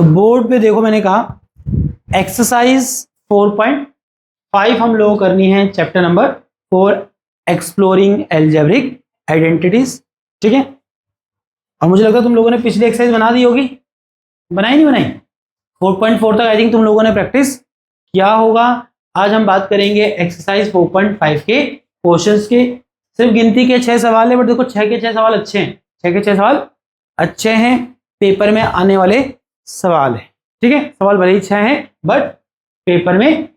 तो बोर्ड पे देखो मैंने कहा एक्सरसाइज 4.5 हम लोग करनी है, chapter number 4 exploring algebraic identities. ठीक है, और मुझे लगता है तुम लोगों ने पिछली एक्सरसाइज बना दी होगी, बनाई नहीं बनाई? 4.4 तक आई थिंक तुम लोगों ने प्रैक्टिस किया होगा। आज हम बात करेंगे एक्सरसाइज 4.5 के क्वेश्चंस के। सिर्फ गिनती के 6 सवाल है, बट देखो 6 के 6 सवाल अच्छे हैं, 6 के 6 सवाल अच्छे हैं, पेपर में आने वाले सवाल है। ठीक है, सवाल भले ही 6 हैं बट पेपर में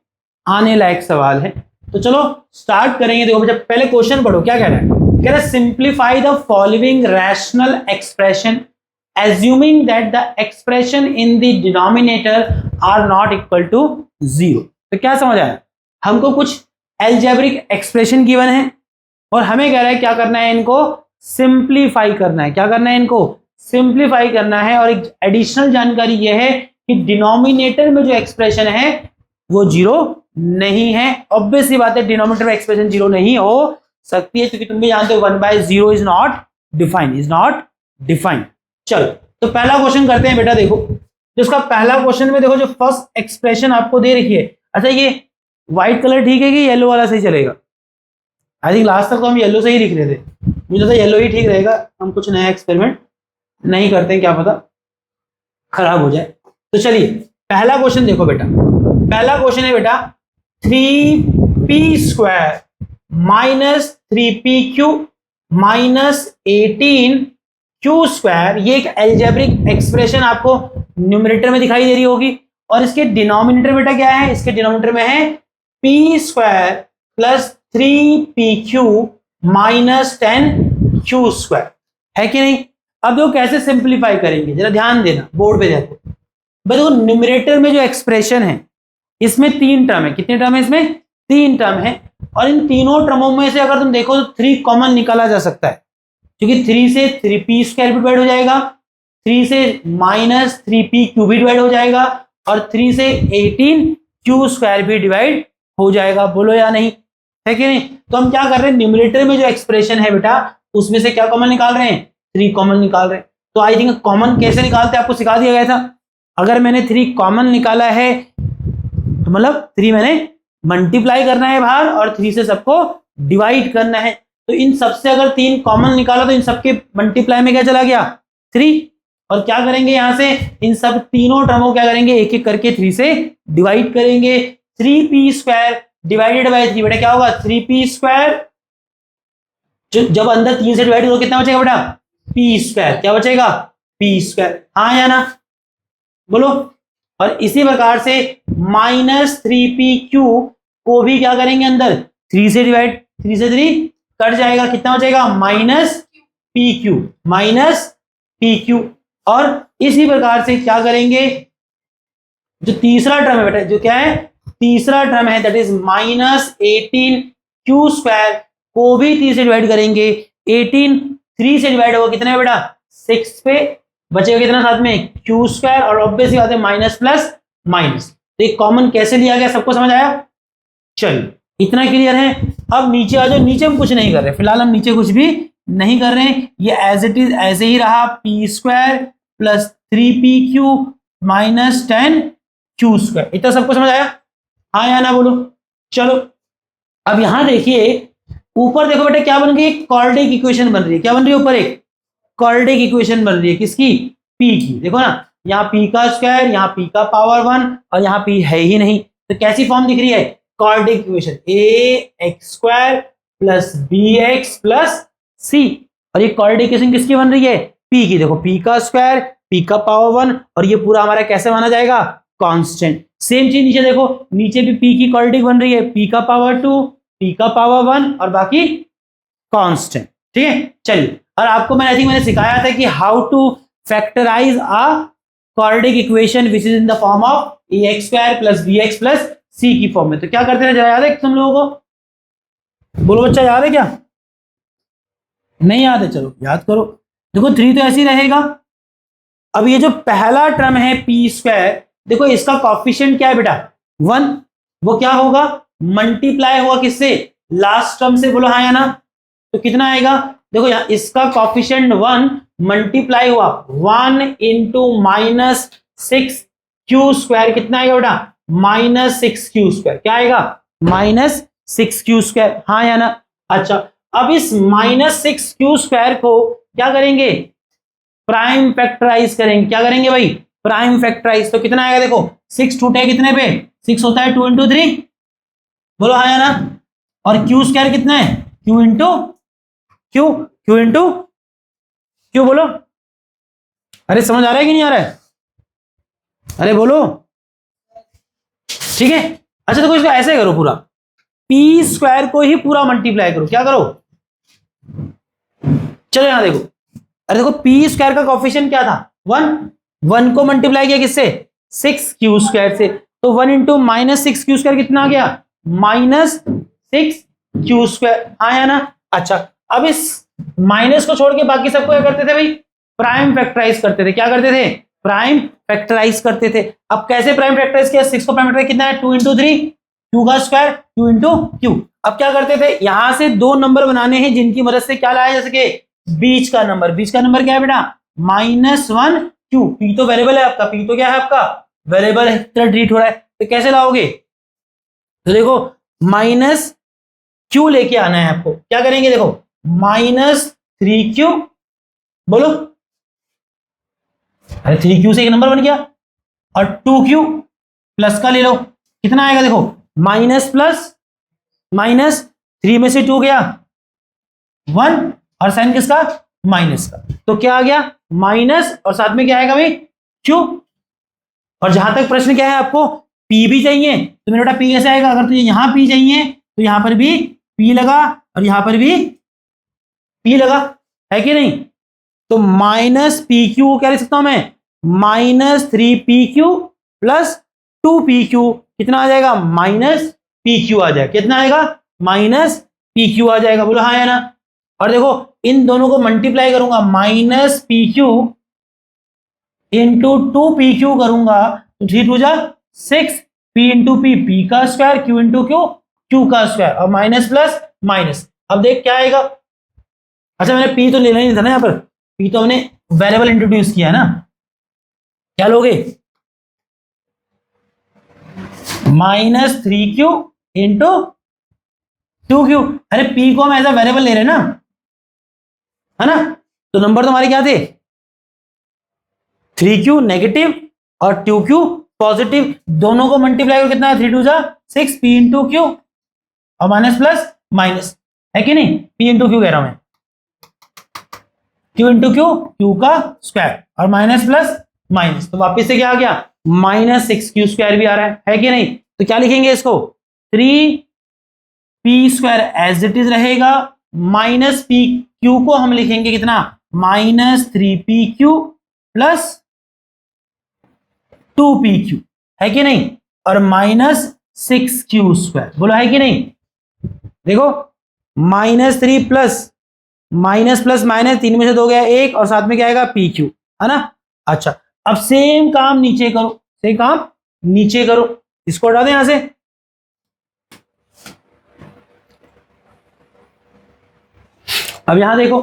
आने लायक सवाल है। तो चलो स्टार्ट करेंगे। देखो जब पहले क्वेश्चन पढ़ो, क्या कह रहा है? कह रहा है simplify the following rational expression assuming that the expression in the denominator are not equal to 0। तो क्या समझ आया? हमको कुछ एल्जेब्रिक एक्सप्रेशन गिवन है और हमें कह रहा है क्या करना है, इनको सिंप्लीफाई करना है। क्या करना है? इनको सिंप्लीफाई करना है। और एक एडिशनल जानकारी यह है कि डिनोमिनेटर में जो एक्सप्रेशन है वो 0 नहीं है। ऑब्वियस सी बात है, डिनोमिनेटर में एक्सप्रेशन 0 नहीं हो सकती है, क्योंकि तुम भी जानते हो 1/0 इज नॉट डिफाइंड। चलो तो पहला क्वेश्चन करते हैं बेटा। देखो जिसका पहला क्वेश्चन में देखो जो फर्स्ट एक्सप्रेशन आपको दे रखी है। अच्छा ये व्हाइट कलर ठीक है कि येलो वाला सही चलेगा? आई थिंक लास्ट तक तो हम येलो से ही लिख रहे थे, मुझे लगता है येलो ही ठीक रहेगा। हम कुछ नया एक्सपेरिमेंट नहीं करते हैं, क्या पता खराब हो जाए। तो चलिए पहला क्वेश्चन देखो बेटा। पहला क्वेश्चन है बेटा 3p² minus 3pq minus 18q²। ये एक एल्जेब्रिक एक्सप्रेशन आपको न्यूमरेटर में दिखाई दे रही होगी, और इसके डिनोमिनेटर बेटा क्या है? इसके डिनोमिनेटर में है p² plus 3pq minus 10q², है कि नहीं? अब देखो कैसे सिंप्लीफाई करेंगे, जरा ध्यान देना, बोर्ड पे देखो। देखो न्यूमरेटर में जो एक्सप्रेशन है इसमें 3 टर्म है। कितने टर्म है इसमें? 3 टर्म है। और इन तीनों टर्मों में से अगर तुम देखो तो 3 कॉमन निकाला जा सकता है, क्योंकि 3 से 3p² भी डिवाइड हो जाएगा, 3 से माइनस 3pq भी डिवाइड हो जाएगा, और 3 से 18q² भी डिवाइड हो जाएगा। बोलो या नहीं, है कि नहीं? तो हम क्या कर रहे हैं, न्यूमरेटर में जो एक्सप्रेशन है बेटा उसमें से क्या कॉमन निकाल रहे हैं? 3 कॉमन निकाल रहे हैं। तो आई थिंक कॉमन कैसे निकालते हैं आपको सिखा दिया गया था। अगर मैंने 3 कॉमन निकाला है तो मतलब 3 मैंने मल्टीप्लाई करना है बाहर, और 3 से सबको डिवाइड करना है। तो इन सबसे अगर 3 कॉमन निकाला तो इन सबके मल्टीप्लाई में क्या चला गया? 3। और क्या करेंगे यहां से, इन सब तीनों टर्मों क्या करेंगे, एक एक करके 3 से डिवाइड करेंगे। 3p² डिवाइडेड बाय 3 बेटा क्या होगा? 3p²। जब अंदर 3 से डिवाइड करो कितना बचेगा बेटा? p²। क्या बचेगा? p²। हाँ या ना, बोलो। और इसी प्रकार से माइनस 3pq को भी क्या करेंगे, अंदर 3 से डिवाइड, 3 से 3 कट जाएगा, कितना बचेगा? Minus pq। और इसी प्रकार से क्या करेंगे, जो तीसरा टर्म है बेटा, जो क्या है तीसरा टर्म है, दैट इज माइनस 18q² को भी 3 से डिवाइड करेंगे। 18 3 से डिवाइड होगा कितने बेटा? 6 पे, बचेगा कितना साथ में? q²। और ऑब्वियसली बात है माइनस प्लस माइनस, तो एक कॉमन कैसे लिया गया, सबको समझ आया? चलिए इतना क्लियर है। अब नीचे आ जाओ। नीचे हम कुछ नहीं कर रहे, फिलहाल हम नीचे कुछ भी नहीं कर रहे हैं, ये एज इट इज ऐसे ही रहा। p² plus 3pq minus 10q²। इतना सबको समझ आया? हाँ या ना, बोलो। चलो अब यहां देखिए, ऊपर देखो बेटा क्या बन गई, एक क्वाड्रेटिक इक्वेशन बन रही है। क्या बन रही है? ऊपर एक क्वाड्रेटिक इक्वेशन बन रही है, किसकी? p की। देखो ना, यहाँ p का स्क्वायर, यहाँ p का पावर 1, और यहाँ p है ही नहीं। तो कैसी फॉर्म दिख रही है? Quadratic equation ax² plus bx plus c। और ये क्वाड्रेटिक इक्वेशन किसकी बन रही है? p की। देखो p का स्क्वायर, p का पावर 1, और ये पूरा हमारा कैसे माना जाएगा? कांस्टेंट। सेम चीज नीचे देखो, नीचे भी p की क्वाड्रेटिक बन रही है, p का पावर 2, p का पावर 1, और बाकी कांस्टेंट। ठीक है, चलिए। और आपको मैंने सिखाया था कि how to factorise a quadratic equation which is in the form of ax² plus bx plus c की फॉर्म में। तो क्या करते हैं, याद है तुम लोगों को? बोलो बच्चा, याद है क्या? नहीं याद है? चलो याद करो। देखो 3 तो ऐसे ही रहेगा। अब ये जो पहला टर्म है p², देखो इसका कॉफिशिएंट क्या है बेटा? 1। वो क्या होगा? मल्टीप्लाई होगा किससे? लास्ट टर्म से। बोलो हाँ या ना। तो कितना आएगा? देखो यहाँ इसका कॉफिशिएंट 1 मल्टीप्लाई हुआ 1 इंटू माइनस 6 क्यू स्क्वायर कितना आएगा बेटा, -6 क्यू स्क्वायर। क्या आएगा, -6 क्यू स्क्वायर, हाँ या ना। अच्छा, अब इस -6 क्यू स्क्वायर को क्या करेंगे, प्राइम फैक्टराइज करेंगे। क्या करेंगे भाई, प्राइम फैक्टराइज। तो कितना आएगा, देखो 6 टूटे कितने पे, 6 होता है 2 × 3, बोलो हाँ या ना। और क्यू स्क्वायर कितना है, Q into Q, Q into Q, बोलो। अरे समझ आ रहा है कि नहीं आ रहा है, अरे बोलो, ठीक है। अच्छा देखो इसको ऐसे करो, पूरा पी स्क्वायर को ही पूरा मल्टीप्लाई करो। क्या करो, चलो यहां देखो, अरे देखो पी स्क्वायर का कोफिशिएंट क्या था, 1 को मल्टीप्लाई किया किससे, 6 क्यू स्क्वायर से। तो 1 इंटू -6 क्यू स्क्वायर कितना आ गया, -6 क्यू स्क्वायर, हाँ या ना। अच्छा, अब इस माइनस को छोड़ के बाकी सबको क्या करते थे भाई, प्राइम फैक्टराइज करते थे। क्या करते थे, प्राइम फैक्टराइज करते थे। अब कैसे प्राइम फैक्टराइज किया, 6 को प्राइम फैक्टराइज कितना है, 2 × 3 क्यू का स्क्वायर, क्यू इंटू क्यू। अब क्या करते थे, यहां से दो नंबर बनाने हैं जिनकी मदद से क्या लाया जा सके, बीच का नंबर। बीच का नंबर क्या है बेटा, -1 क्यू। पी तो वेरिएबल है आपका, पी तो क्या है आपका, वेरिएबल है, तरह ट्रीट हो रहा है। तो कैसे लाओगे, तो देखो माइनस क्यू लेके आना है आपको। क्या करेंगे, देखो -3 क्यू, बोलो, अरे 3 क्यू से एक नंबर बन गया, और 2 क्यू प्लस का ले लो, कितना आएगा, देखो माइनस प्लस माइनस, 3 में से 2 गया 1, और साइन किसका, माइनस का। तो क्या आ गया, माइनस, और साथ में क्या आएगा भाई, क्यू। और जहां तक प्रश्न क्या है, आपको पी भी चाहिए, तो मेरा बेटा पी कैसे आएगा, अगर तुझे यहां पी चाहिए तो यहां पर भी पी लगा, और यहां पर भी पी लगा, है कि नहीं। तो -PQ क्या लिख सकता हूं मैं, -3PQ प्लस 2PQ, कितना आ जाएगा, -PQ आ जाएगा। कितना आएगा, -PQ आ जाएगा, बोलो हाँ या ना। और देखो इन दोनों को मल्टीप्लाई करूंगा, -PQ इंटू 2PQ करूंगा, तो 3 2 जा 6, P इंटू पी, पी का square, Q into Q, Q का स्क्वायर, और माइनस प्लस माइनस। अब देख क्या आएगा, अच्छा मैंने P तो लेना ही नहीं था ना, यहाँ पर P तो हमने वेरिएबल इंट्रोड्यूस किया है ना। क्या लोगे, -3Q इंटू 2Q। अरे P को हम एज अ वेरिएबल ले रहे हैं ना, है ना। तो नंबर तो हमारे क्या थे, 3Q नेगेटिव और 2Q पॉजिटिव। दोनों को मल्टीप्लाई करो, कितना है, 3 2 जा 6, P इंटू क्यू, और माइनस प्लस माइनस, है कि नहीं। P इंटू क्यू कह रहा हूं मैं, Q इंटू क्यू, क्यू का स्क्वायर, और माइनस प्लस माइनस, तो वापिस से क्या आ गया, -6 क्यू स्क्वायर भी आ रहा है कि नहीं। तो क्या लिखेंगे इसको, 3P square as it is रहेगा, -PQ को हम लिखेंगे कितना, -3PQ प्लस 2PQ, है कि नहीं, और -6Q स्क्वायर, बोलो है कि नहीं। देखो -3 प्लस माइनस प्लस माइनस, 3 में से 2 गया 1, और साथ में क्या आएगा, PQ, है ना। अच्छा, अब सेम काम नीचे करो, सेम काम नीचे करो, इसको हटा दें यहां से। अब यहां देखो,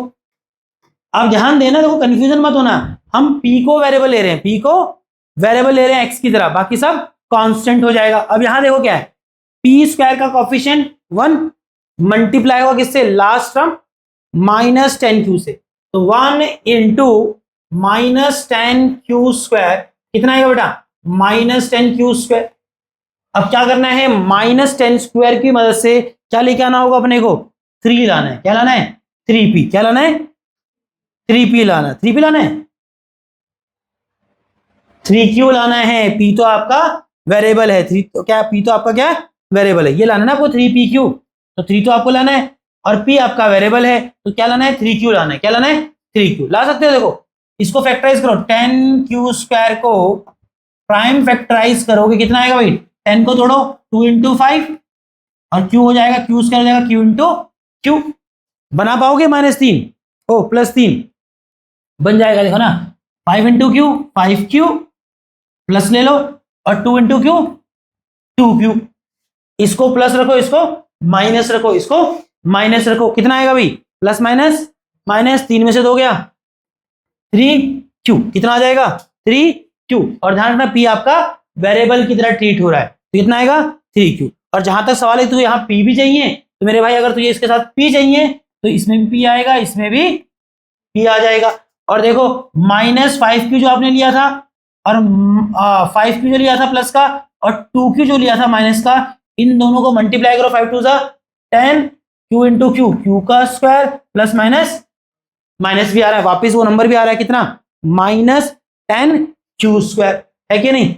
अब ध्यान देना, देखो कंफ्यूजन मत होना, हम P को वेरिएबल ले रहे हैं, P को वेरिएबल ले रहे हैं x की तरह, बाकी सब कांस्टेंट हो जाएगा। अब यहां देखो क्या है, P स्क्वायर का कोफिशिएंट 1 मल्टीप्लाई होगा किससे, लास्ट टर्म -10Q से, तो 1 इंटू -10Q स्क्वायर कितना आएगा बेटा, -10Q स्क्वायर। अब क्या करना है, -10 स्क्वायर की मदद से क्या लेके आना होगा अपने को, 3 लाना है। क्या लाना है, 3P। क्या लाना है, 3P लाना है। 3P लाना है, 3Q लाना है। P तो आपका वेरिएबल है, 3 तो क्या, P तो आपका क्या है, वेरिएबल है। ये लाना है ना आपको 3PQ, तो 3 तो आपको लाना है, और P आपका वेरिएबल है, तो क्या लाना है, 3Q लाना है। क्या लाना है, 3Q ला सकते हो। देखो इसको फैक्टराइज करो, 10Q स्क्वायर को प्राइम फैक्टराइज करोगे, कितना आएगा भाई, 10 को तोड़ो, 2 इंटू 5, और Q हो जाएगा, Q स्क्वायर हो जाएगा, Q इंटू Q। बना पाओगे, -3 ओ +3 बन जाएगा, देखो ना, 5 इंटू Q 5Q, प्लस ले लो, और 2 इंटू Q 2Q। इसको प्लस रखो, इसको माइनस रखो, इसको माइनस रखो, कितना आएगा भाई, प्लस माइनस माइनस, 3 में से 2 गया 3Q, कितना आ जाएगा, 3 क्यू, और ध्यान रखना पी आपका वेरिएबल की तरह ट्रीट हो रहा है, तो कितना आएगा 3q। और जहां तक सवाल है तुझे यहाँ पी भी चाहिए, तो मेरे भाई अगर तुझे इसके साथ पी चाहिए तो इसमें भी पी आएगा, इसमें भी पी आ जाएगा। और देखो -5q जो आपने लिया था और 5q जो लिया था प्लस का, और 2q जो लिया था माइनस का, इन दोनों को मल्टीप्लाई करो 5 2 10 q इंटू क्यू, क्यू का स्क्वायर प्लस माइनस माइनस भी आ रहा है, वापिस वो नंबर भी आ रहा है कितना -10q स्क्वायर, है कि नहीं।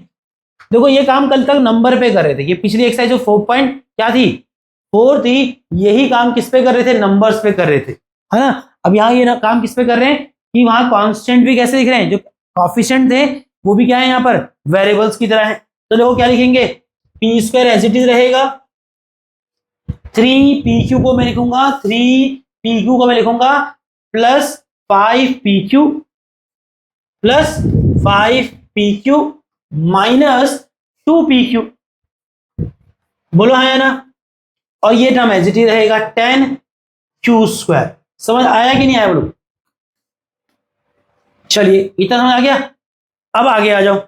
देखो ये काम कल तक नंबर पे कर रहे थे, ये पिछली एक्सरसाइज जो 4 पॉइंट क्या थी 4 थी, यही काम किस पे कर रहे थे, नंबर्स पे कर रहे थे, है ना। अब यहाँ ये काम किस पे कर रहे हैं कि वहां कांस्टेंट भी कैसे दिख रहे हैं, जो कोएफिशिएंट थे वो भी क्या है यहाँ पर वेरिएबल्स की तरह है। तो देखो क्या लिखेंगे, P square as it is रहेगा, 3pq को मैं लिखूंगा 3pq को मैं लिखूंगा plus 5pq plus 5pq minus 2pq, बोलो हाँ या ना। और ये टर्म एज इट इज रहेगा 10q स्क्वायर। समझ आया कि नहीं आया बोलो। चलिए इतना समझ आ गया, अब आगे आ जाओ।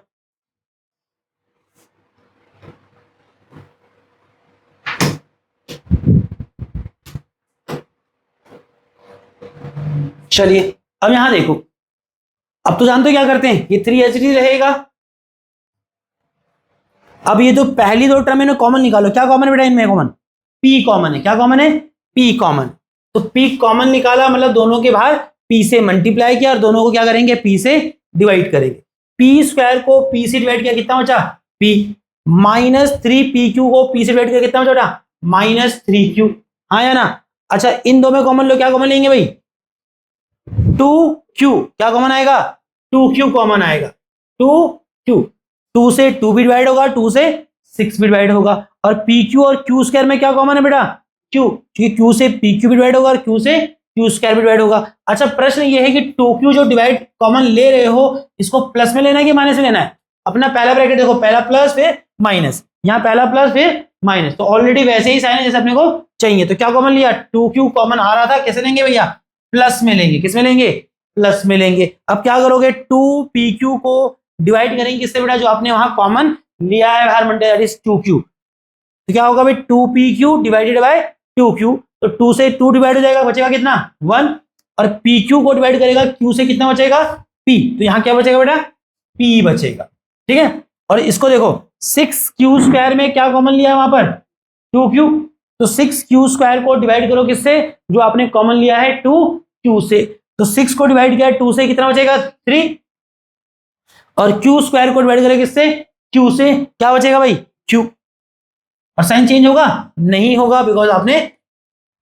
चलिए अब यहां देखो, अब तो जानते हो क्या करते हैं, ये 3 एच डी रहेगा। अब ये तो पहली दो टर्म है ना कॉमन निकालो, क्या कॉमन है बेटा इनमें, कॉमन पी कॉमन है, क्या कॉमन है पी कॉमन। तो पी कॉमन निकाला मतलब दोनों के बाहर पी से मल्टीप्लाई किया और दोनों को क्या करेंगे पी से डिवाइड करेंगे। पी स्क्वायर को पी से डिवाइड किया कितना बचा पी, -3pq को पी से डिवाइड किया कितना बचा -3q, हाँ या ना। अच्छा इन दो में कॉमन लो, क्या कॉमन लेंगे भाई 2q, क्या कॉमन आएगा 2q कॉमन आएगा, 2q, 2 से 2 भी डिवाइड होगा, 2 से 6 भी डिवाइड होगा। और pq और q स्क्वायर में क्या कॉमन है बेटा q, क्योंकि q से pq भी डिवाइड होगा और q से q स्क्वायर भी डिवाइड होगा। अच्छा प्रश्न ये है कि 2q जो डिवाइड कॉमन ले रहे हो इसको प्लस में लेना है कि माइनस में लेना है। अपना पहला ब्रैकेट देखो, पहला प्लस फिर माइनस, यहाँ पहला प्लस फिर माइनस, तो ऑलरेडी वैसे ही साइन है जैसे अपने को चाहिए। तो क्या कॉमन लिया 2q कॉमन आ रहा था, कैसे लेंगे भैया प्लस में लेंगे, किस में लेंगे प्लस में लेंगे। अब क्या करोगे 2pq को डिवाइड करेंगे किससे बेटा, जो आपने वहां कॉमन लिया है बाहर मंडे दैट इज 2q, तो क्या होगा भाई 2pq डिवाइडेड बाय 2q, तो 2 से 2 डिवाइड हो जाएगा, बचेगा कितना 1, और pq को डिवाइड करेगा q से कितना बचेगा p, तो यहाँ क्या बचेगा बेटा p बचेगा, ठीक है। और इसको देखो 6q स्क्वायर में क्या कॉमन लिया है वहां पर 2q, तो 6q स्क्वायर को डिवाइड करो किससे, जो आपने कॉमन लिया है 2q से, तो 6 को डिवाइड किया 2 से कितना बचेगा 3, और q स्क्वायर को डिवाइड करें किससे q से, क्या बचेगा भाई q, और साइन चेंज होगा नहीं होगा बिकॉज आपने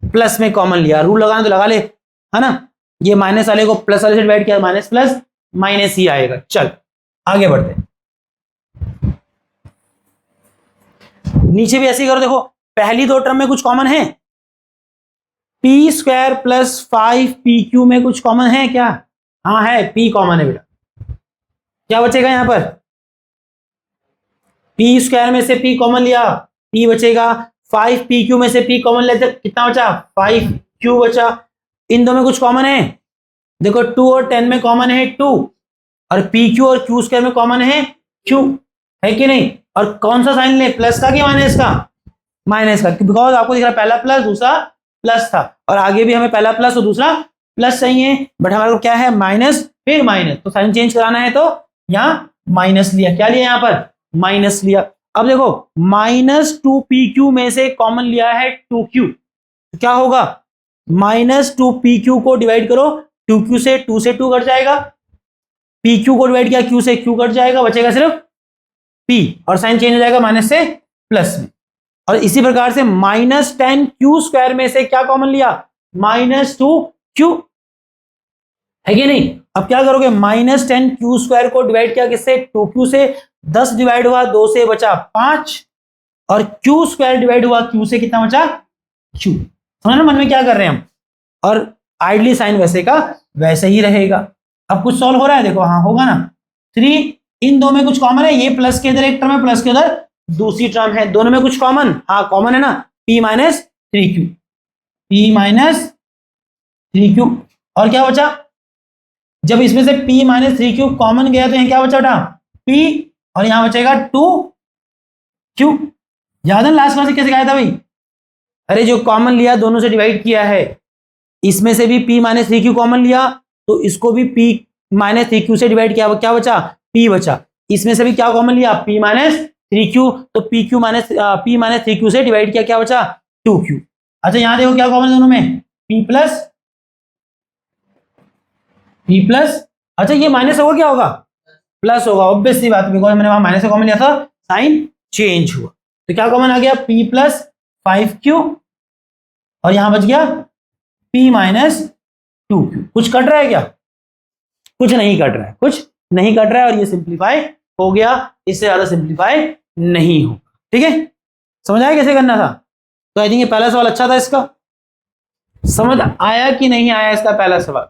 प्लस में कॉमन लिया। रूल लगाना तो लगा ले, है ना। ये माइनस वाले को प्लस वाले से डिवाइड किया, माइनस प्लस माइनस ही आएगा। चल आगे बढ़ते हैं, नीचे भी ऐसे ही करो। देखो पहली दो टर्म में कुछ कॉमन है, पी स्क्वायर प्लस 5pq में कुछ कॉमन है क्या, हाँ है p कॉमन है बेटा, क्या बचेगा यहां पर p स्क्वायर में से p कॉमन लिया p बचेगा, 5pq में से p कॉमन लेते कितना बचा 5q बचा। इन दो में कुछ कॉमन है, देखो 2 और 10 में कॉमन है 2, और pq और q स्क्वायर में कॉमन है q, है कि नहीं। और कौन सा साइन ले, प्लस का कि माइनस का, माइनस का, बिकॉज आपको दिख रहा है पहला प्लस दूसरा प्लस था, और आगे भी हमें पहला प्लस और दूसरा प्लस चाहिए, बट हमारे को क्या है माइनस फिर माइनस, तो साइन चेंज कराना है तो यहाँ माइनस लिया, क्या लिया यहाँ पर माइनस लिया। अब देखो -2pq में से कॉमन लिया है 2q, तो क्या होगा -2pq को डिवाइड करो 2q से 2 कट जाएगा, pq को डिवाइड किया q से q कट जाएगा, बचेगा सिर्फ p, और साइन चेंज हो जाएगा माइनस से प्लस में। और इसी प्रकार से -10q स्क्वायर में से क्या कॉमन लिया -2q, है कि नहीं। अब क्या करोगे -10q स्क्वायर को डिवाइड किया किससे 2q से, 10 डिवाइड हुआ 2 से बचा 5, और q स्क्वायर डिवाइड हुआ q से कितना बचा q, समझ मन में क्या कर रहे हैं हम। और आइडली साइन वैसे का वैसे ही रहेगा। अब कुछ सॉल्व हो रहा है, देखो हाँ होगा ना 3, इन दो में कुछ कॉमन है, ये प्लस के इधर एक टर्म है, प्लस के उधर दूसरी टर्म है, दोनों में कुछ कॉमन, हाँ कॉमन है ना p माइनस 3q, और क्या बचा, जब इसमें से p माइनस 3q कॉमन गया तो यहाँ क्या बचा बेटा P और यहां बचेगा 2Q। याद है लास्ट क्लास में कैसे गाया था भाई? अरे जो कॉमन लिया दोनों से डिवाइड किया है, इसमें से भी P माइनस 3Q कॉमन लिया तो इसको भी P माइनस 3Q से डिवाइड किया, क्या बचा? P बचा। इसमें से भी क्या कॉमन लिया? P माइनस 3Q, तो P माइनस 3Q से डिवाइड किया, क्या बचा? 2Q। अच्छा यहां देखो क्या कॉमन है दोनों में? P प्लस, अच्छा ये माइनस होगा क्या होगा? प्लस होगा, ऑब्वियस सी बात, बिकॉज मैंने वहां माइनस से कॉमन लिया था, साइन चेंज हुआ, तो क्या कॉमन आ गया? P प्लस 5Q और यहां बच गया P माइनस 2Q। कुछ कट रहा है क्या? कुछ नहीं कट रहा है, कुछ नहीं कट रहा है, और ये सिंप्लीफाई हो गया, इससे ज्यादा सिंप्लीफाई नहीं होगा। ठीक है, समझ आया कैसे करना था? तो आई थिंक ये पहला सवाल अच्छा था, इसका समझ आया कि नहीं आया इसका पहला सवाल?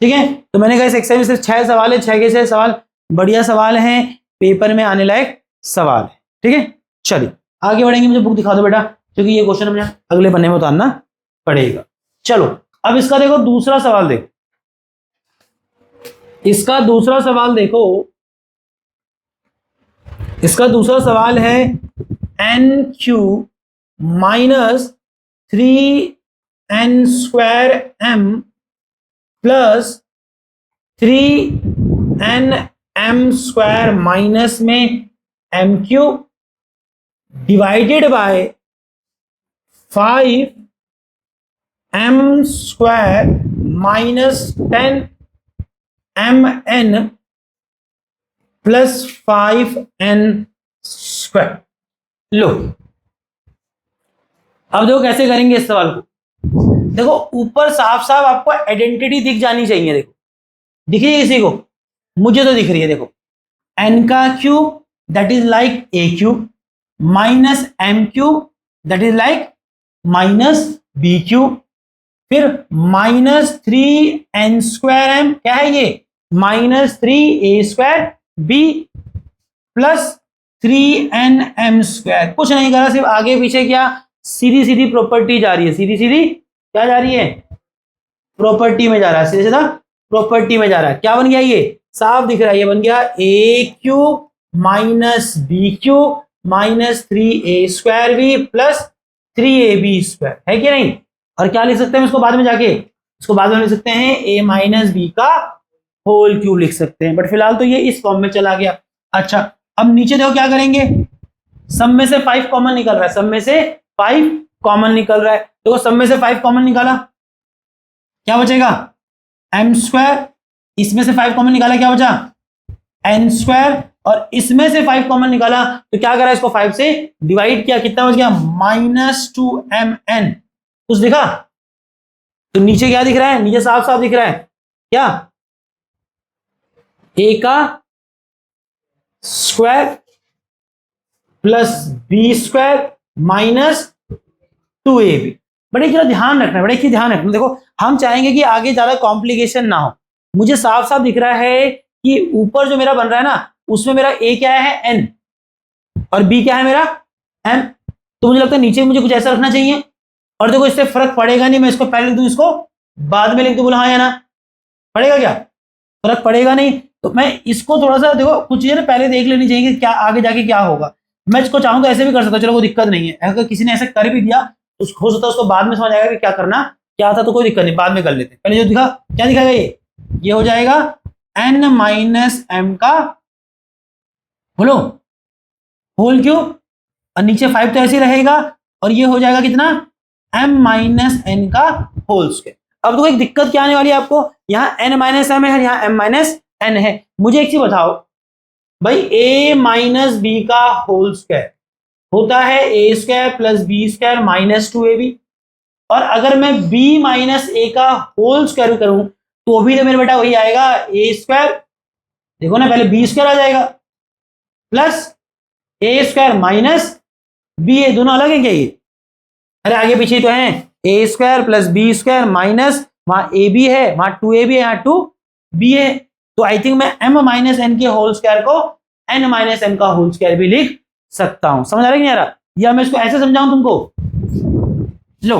ठीक है, तो मैंने कहा इस एक्सरसाइज में सिर्फ 6 सवाल है, 6 के 6 सवाल बढ़िया सवाल हैं, पेपर में आने लायक सवाल है। ठीक है, चलिए आगे बढ़ेंगे। मुझे बुक दिखा दो बेटा, क्योंकि ये क्वेश्चन हमें अगले पन्ने में उतारना पड़ेगा। चलो अब इसका देखो दूसरा सवाल, देखो इसका दूसरा सवाल, देखो इसका दूसरा सवाल है NQ minus 3n² plus 3nm² minus में MQ divided by 5m² minus 10mn plus 5n²। लो अब देखो कैसे करेंगे इस सवाल को। देखो ऊपर साफ साफ आपको आइडेंटिटी दिख जानी चाहिए। देखो दिख रही है किसी को? मुझे तो दिख रही है। देखो n का cube that is like a cube minus m cube that is like minus b cube, फिर माइनस 3n²m, क्या है ये? Minus 3a²b plus 3nm²। कुछ नहीं करा, सिर्फ आगे पीछे क्या सीधी सीधी प्रॉपर्टी जा रही है, सीधी सीधी क्या जा रही है? प्रॉपर्टी में जा रहा है, सीधे सीधा प्रॉपर्टी में जा रहा है। क्या बन गया? ये साफ दिख रहा है, ये बन गया a³ minus b³ minus 3a²b plus 3ab² है कि नहीं? और क्या लिख सकते हैं इसको बाद में जाके? इसको बाद में लिख सकते हैं a माइनस b का होल क्यूब लिख सकते हैं, बट फिलहाल तो ये इस फॉर्म में चला गया। अच्छा अब नीचे देखो क्या करेंगे, सब में से 5 कॉमन निकल रहा है, सब में से 5 कॉमन निकल रहा है। देखो सब में से 5 कॉमन निकाला, क्या बचेगा? m², इसमें से 5 कॉमन निकाला, क्या बचा? n², और इसमें से 5 कॉमन निकाला तो क्या करा? इसको 5 से डिवाइड किया, कितना बच गया? -2mn। कुछ दिखा? तो नीचे क्या दिख रहा है? नीचे साफ साफ दिख रहा है क्या? a का square plus b² minus 2ab। बड़े क्या ध्यान रखना है, बड़े क्या ध्यान रखना। देखो हम चाहेंगे कि आगे ज्यादा कॉम्प्लिकेशन ना हो। मुझे साफ साफ दिख रहा है कि ऊपर जो मेरा बन रहा है ना, उसमें मेरा a क्या है? n, और b क्या है मेरा? m। तो मुझे लगता है नीचे मुझे कुछ ऐसा रखना चाहिए। और देखो इससे फर्क पड़ेगा नहीं, मैं इसको पहले लिख दूं, इसको बाद में लिख दूं, बोला हाँ या ना? पड़ेगा क्या? फर्क पड़ेगा नहीं। तो मैं इसको थोड़ा सा, देखो कुछ चीजें ना पहले देख लेनी चाहिए कि क्या आगे जाके क्या होगा। मैं इसको चाहूंगा ऐसे भी कर सकता हूं, चलो कोई दिक्कत नहीं है। अगर किसी ने ऐसे कर भी दिया तो हो सकता है उसको बाद में समझ आएगा कि क्या करना क्या था, तो कोई दिक्कत नहीं, बाद में कर लेते हैं। पहले जो दिखा, क्या दिखाएगा? ये हो जाएगा n माइनस m का बोलो होल क्यूब, और नीचे 5 तो ऐसे रहेगा, और ये हो जाएगा कितना? m माइनस n का होल स्क्वायर। अब तो एक दिक्कत क्या आने वाली है आपको, यहाँ n माइनस m है, यहाँ m माइनस n है। मुझे एक चीज बताओ भाई, a माइनस b का होल स्क्वायर होता है a² plus b² minus 2ab, और अगर मैं b माइनस a का होल स्क्वायर करूं तो भी तो मेरे बेटा वही आएगा a²। देखो ना, पहले b² आ जाएगा प्लस a² माइनस b, दोनों अलग है क्या ये? अरे आगे पीछे तो है, a² प्लस b² माइनस वहां ab है, वहां 2ab है, यहाँ 2b है। तो आई थिंक मैं m माइनस n के होल स्क्वायर को n माइनस m का होल स्क्वायर भी लिख सकता हूं। समझ आ रहा है कि नहीं आ रहा? या मैं इसको ऐसे समझाऊं तुमको? लो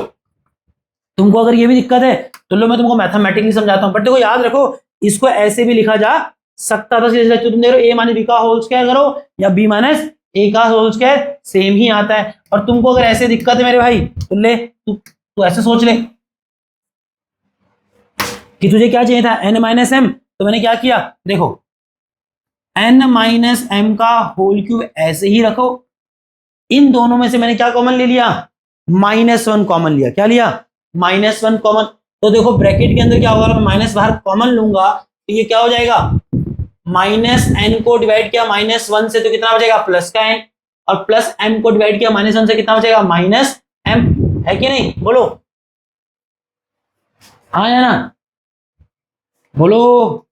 तुमको अगर ये भी दिक्कत है तो लो मैं तुमको मैथमेटिकली समझाता हूं, बट देखो याद रखो इसको ऐसे भी लिखा जा सकता था, सीधे तुम देख रहे हो ए माइनस बी का होल स्क्वायर करो या बी माइनस ए का होल स्क्वायर, सेम ही आता है। और तुमको अगर ऐसे दिक्कत है मेरे भाई तो ले तू ऐसे सोच ले कि तुझे क्या चाहिए था, n माइनस एम, तो मैंने क्या किया देखो, n माइनस एम का होल क्यूब ऐसे ही रखो, इन दोनों में से मैंने क्या कॉमन ले लिया, -1 कॉमन लिया। क्या लिया, -1 कॉमन। तो देखो ब्रैकेट के अंदर क्या होगा, मैं माइनस बाहर कॉमन लूंगा तो ये क्या हो जाएगा, -n को डिवाइड किया -1 से तो कितना बचेगा, प्लस का n, और प्लस m को डिवाइड किया -1 से कितना बचेगा, -m, है कि नहीं, बोलो हाँ या ना, बोलो।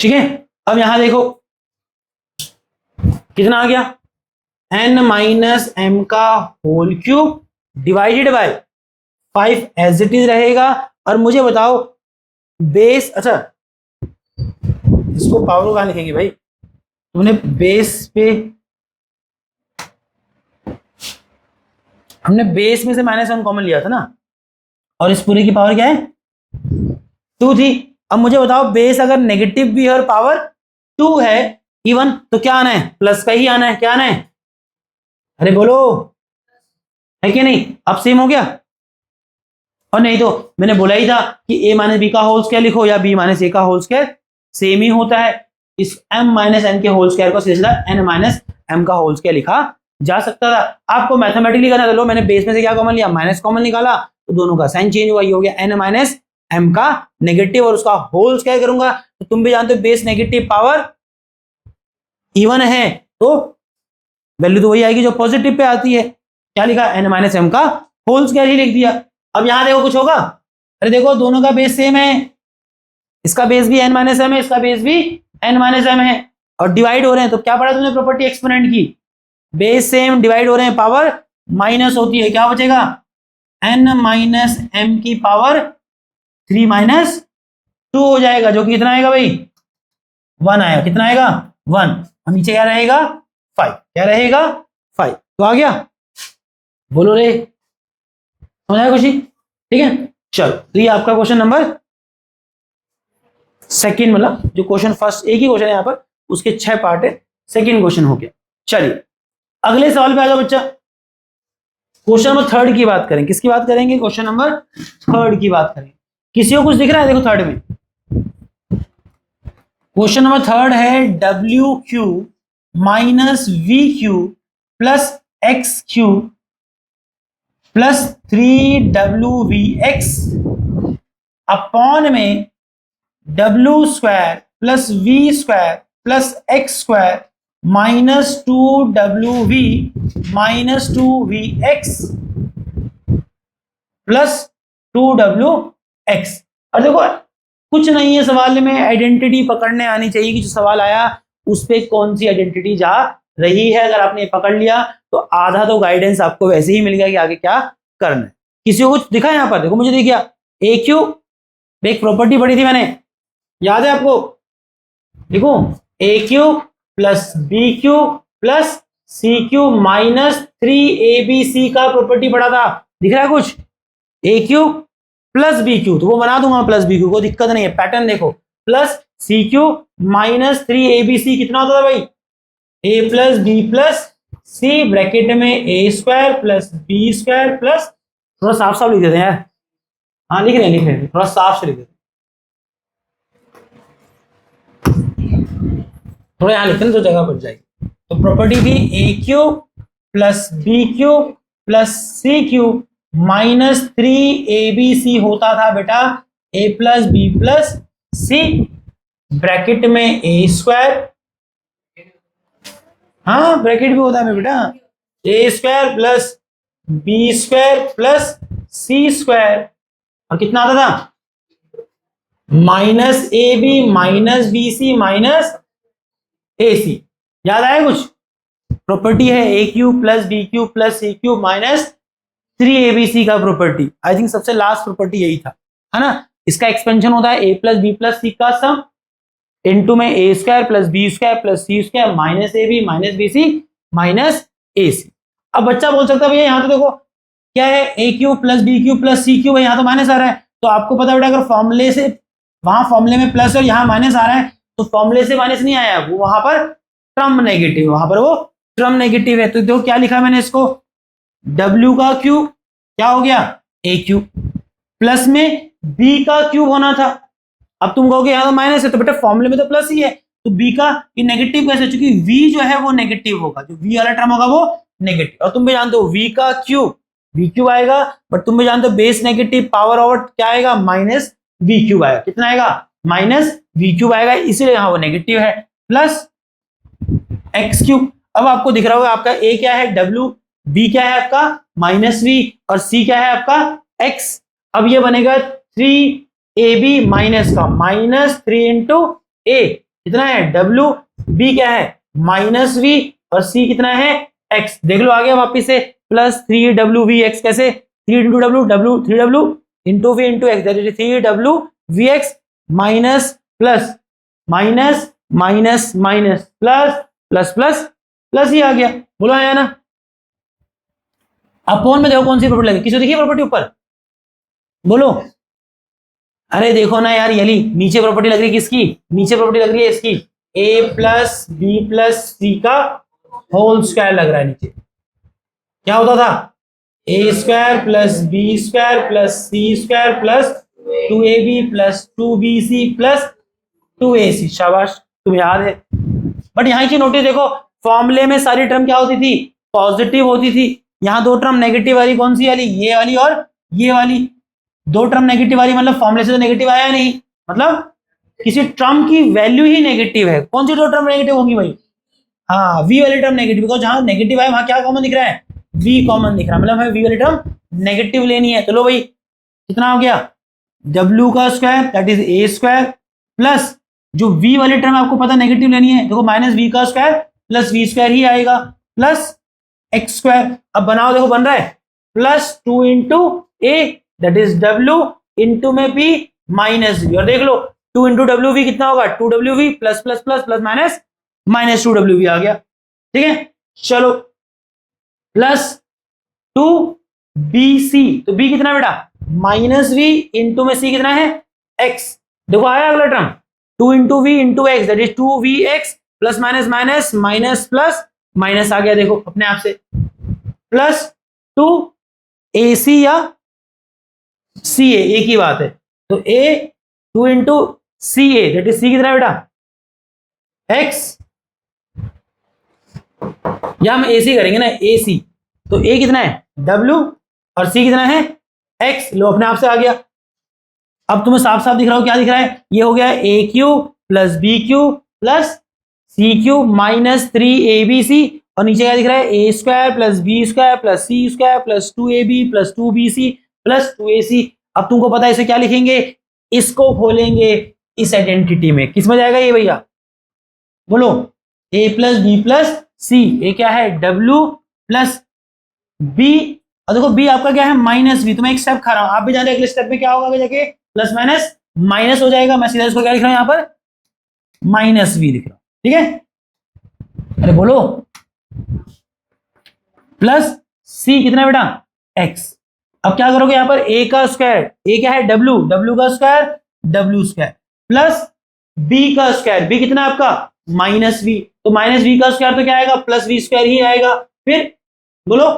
ठीक है, अब यहां देखो कितना आ गया, n माइनस एम का whole cube divided by 5 as it is रहेगा। और मुझे बताओ बेस, अच्छा इसको पावर कहां लिखेंगे भाई, तुमने बेस पे, हमने बेस में से -1 कॉमन लिया था ना, और इस पूरे की पावर क्या है, 2 थी। अब मुझे बताओ बेस अगर नेगेटिव भी है और पावर 2 है इवन, तो क्या आना है, प्लस का ही आना है। क्या आना है, अरे बोलो, है कि नहीं, अब सेम हो गया। और नहीं तो मैंने बोला ही था कि a माइनस बी का होल स्क्वायर लिखो या b माइनस ए का होल स्क्वायर, सेम ही होता है। इस m माइनस एन के होल स्क्वायर को सीधा n माइनस एम का होल स्क्वायर लिखा जा सकता था। आपको मैथमेटिकली करना था, लो मैंने बेस में से क्या कॉमन लिया, माइनस कॉमन निकाला, तो दोनों का साइन चेंज हुआ, ये हो गया n माइनस एम का नेगेटिव और उसका होल स्क्वायर करूंगा। तो तुम भी जानते हो बेस नेगेटिव पावर इवन है तो वैल्यू तो वही आएगी जो पॉजिटिव पे आती है। क्या लिखा, n माइनस एम का होल स्क्वायर ही लिख दिया। अब यहां देखो कुछ होगा, अरे देखो दोनों का बेस सेम है, इसका बेस भी n माइनस एम है, इसका बेस भी n माइनस एम है, और डिवाइड हो रहे हैं। तो क्या पढ़ा तुमने प्रॉपर्टी एक्सपोनेंट की, बेस सेम डिवाइड हो रहे हैं, पावर माइनस होती है, क्या बचेगा, n माइनस एम की पावर 3 माइनस 2 हो जाएगा, जो कि कितना आएगा भाई, 1 आएगा। कितना आएगा, 1, और नीचे क्या रहेगा, 5। क्या रहेगा, 5। तो आ गया, बोलो रे, समझ आया खुशी, ठीक है। चलो तो ये आपका क्वेश्चन नंबर सेकंड, मतलब जो क्वेश्चन फर्स्ट एक ही क्वेश्चन है यहाँ पर, उसके 6 पार्ट है, सेकंड क्वेश्चन हो गया। चलिए अगले सवाल पे आ जाओ बच्चा, क्वेश्चन नंबर 3 की बात करें। किसकी बात करेंगे, क्वेश्चन नंबर 3 की बात करेंगे। किसी को कुछ दिख रहा है, देखो 3 में क्वेश्चन नंबर 3 है, डब्ल्यू cube minus v cube plus x cube plus 3wvx upon में डब्ल्यू square plus we square plus x square minus 2wv minus 2vx plus 2wx। और देखो कुछ नहीं है सवाल में, आइडेंटिटी पकड़ने आनी चाहिए कि जो सवाल आया उस पे कौन सी आइडेंटिटी जा रही है। अगर आपने पकड़ लिया तो आधा तो गाइडेंस आपको वैसे ही मिल गया कि आगे क्या करना है। किसी को कुछ दिखा है यहाँ पर, देखो मुझे दिख गया, ए क्यू, एक प्रॉपर्टी पढ़ी थी मैंने, याद है आपको, देखो a cube plus b cube plus c cube minus 3abc का प्रॉपर्टी पढ़ा था, दिख रहा है कुछ, a cube plus b cube, तो वो बना दूंगा प्लस बी क्यू, कोई दिक्कत नहीं है, पैटर्न देखो, plus c cube minus 3abc कितना होता था भाई, a plus b plus c bracket में a square plus b square plus, थोड़ा साफ साफ लिख देते हैं यार, हाँ लिख रहे हैं थोड़ा साफ से लिख देते हैं, थोड़ा यहाँ लिखते हैं तो जगह बच जाएगी। तो प्रॉपर्टी थी a cube plus b cube plus c cube minus 3abc होता था बेटा a plus b plus c bracket में ए स्क्वायर, हाँ ब्रैकेट भी होता है बेटा, a square plus b square plus c square, और कितना आता था, minus a b minus b c minus a c. याद आया कुछ, प्रॉपर्टी है a cube plus b cube plus c cube minus 3abc का प्रॉपर्टी, आई थिंक सबसे लास्ट प्रॉपर्टी यही था, है ना। इसका एक्सपेंशन होता है a plus b plus c का सम इनटू में a square plus b square plus c square minus a b minus b c minus a c. अब बच्चा बोल सकता है भैया यहाँ तो देखो क्या है, a cube plus b cube plus c cube, यहाँ तो माइनस आ रहा है, तो आपको पता बेटा अगर फॉर्मूले से वहां फॉर्मूले में प्लस और यहाँ माइनस आ रहा है, तो फॉर्मूले से माइनस नहीं आया, वो वहां पर टर्म नेगेटिव, वहां पर वो टर्म नेगेटिव है। तो देखो क्या लिखा मैंने इसको, W का क्यूब क्या हो गया ए क्यूब, प्लस में B का क्यूब होना था। अब तुम कहोगे यहाँ तो माइनस है, तो बेटा फॉर्मूले में तो प्लस ही है, तो B का ये नेगेटिव कैसे, चूंकि V जो है वो नेगेटिव होगा, जो V वाला टर्म होगा वो नेगेटिव। और तुम भी जानते हो V का क्यूब V क्यूब आएगा, बट तुम भी जानते हो बेस नेगेटिव, पावर ओवर क्या आएगा माइनस V क्यूब आएगा। कितना आएगा माइनस V क्यूब आएगा, इसीलिए यहाँ वो नेगेटिव है, प्लस एक्स क्यूब। अब आपको दिख रहा होगा आपका A क्या है W, B क्या है आपका माइनस V, और C क्या है आपका X। अब ये बनेगा 3AB माइनस का माइनस 3 इंटू ए, कितना है W, B क्या है माइनस V, और C कितना है X। देख लो आ गया वापिस से, प्लस 3WVX, कैसे 3 into W 3W into V into X, that is 3WVX minus plus minus minus minus plus plus plus plus ही आ गया। बोलो आया ना। अपोन में देखो कौन सी प्रॉपर्टी लगी, किसी देखिए प्रॉपर्टी ऊपर, बोलो। अरे देखो ना यार, यली नीचे प्रॉपर्टी लग रही है, किसकी नीचे प्रॉपर्टी लग रही है इसकी, A plus b plus c का होल स्क्वायर लग रहा है नीचे। क्या होता था a square plus b square plus c square plus 2AB plus 2BC plus 2AC। शाबाश, तुम्हें याद है। बट यहाँ की नोटिस देखो, फॉर्मूले में सारी टर्म क्या होती थी पॉजिटिव होती थी, यहाँ दो टर्म नेगेटिव वाली, कौन सी वाली ये वाली और ये वाली, दो टर्म नेगेटिव वाली, मतलब फॉर्मूले से तो नेगेटिव आया नहीं, मतलब किसी टर्म की वैल्यू ही नेगेटिव है। कौन सी दो टर्म नेगेटिव होंगी भाई, हाँ वी वाली टर्म नेगेटिव, बिकॉज जहां नेगेटिव है वहां क्या कॉमन दिख रहा है वी कॉमन दिख रहा है, मतलब हमें वी वाली टर्म नेगेटिव लेनी है। तो लो भाई कितना हो गया W का square that is a square, plus जो V वाली टर्म आपको पता नेगेटिव लेनी है, देखो माइनस V का स्क्वायर प्लस V स्क्वायर ही आएगा, प्लस एक्स स्क्वायर। अब बनाओ, देखो बन रहा है plus 2 into A that is W into में P माइनस V, और देख लो 2 इंटू WV कितना होगा 2WV plus plus plus plus minus minus 2WV आ गया। ठीक है चलो, प्लस 2BC, तो B कितना बेटा माइनस V इंटू में C कितना है X। देखो आया अगला term 2 into V into x that is 2VX plus minus minus minus plus minus आ गया, देखो अपने आप से, प्लस 2AC या CA एक ही बात है, तो A 2 into CA that is C कितना है बेटा X, या हम AC करेंगे ना AC, तो A कितना है W और C कितना है X। लो अपने आप से आ गया। अब तुम्हें साफ साफ दिख रहा हो क्या दिख रहा है, ये हो गया A cube plus B cube plus C cube minus 3ABC, और नीचे क्या दिख रहा है A square plus B square plus C square plus 2AB plus 2BC plus 2AC। अब तुमको पता है इसे क्या लिखेंगे, इसको खोलेंगे इस आइडेंटिटी में, किस में जाएगा ये भैया बोलो, A plus b plus c, ए क्या है W प्लस B, और देखो B आपका क्या है माइनस B, तो मैं एक स्टेप खा रहा हूं, आप भी जाने अगले स्टेप में क्या होगा आगे जाके प्लस माइनस माइनस हो जाएगा, मैं सीधा इसको क्या लिख रहा हूं यहां पर माइनस V लिख रहा हूं। ठीक है अरे बोलो, प्लस C कितना बेटा X। अब क्या करोगे यहां पर A का स्क्वायर, A क्या है W का square W square plus B का स्क्वायर, B कितना आपका माइनस V, तो माइनस V का स्क्वायर तो क्या आएगा प्लस V स्क्वायर ही आएगा, फिर बोलो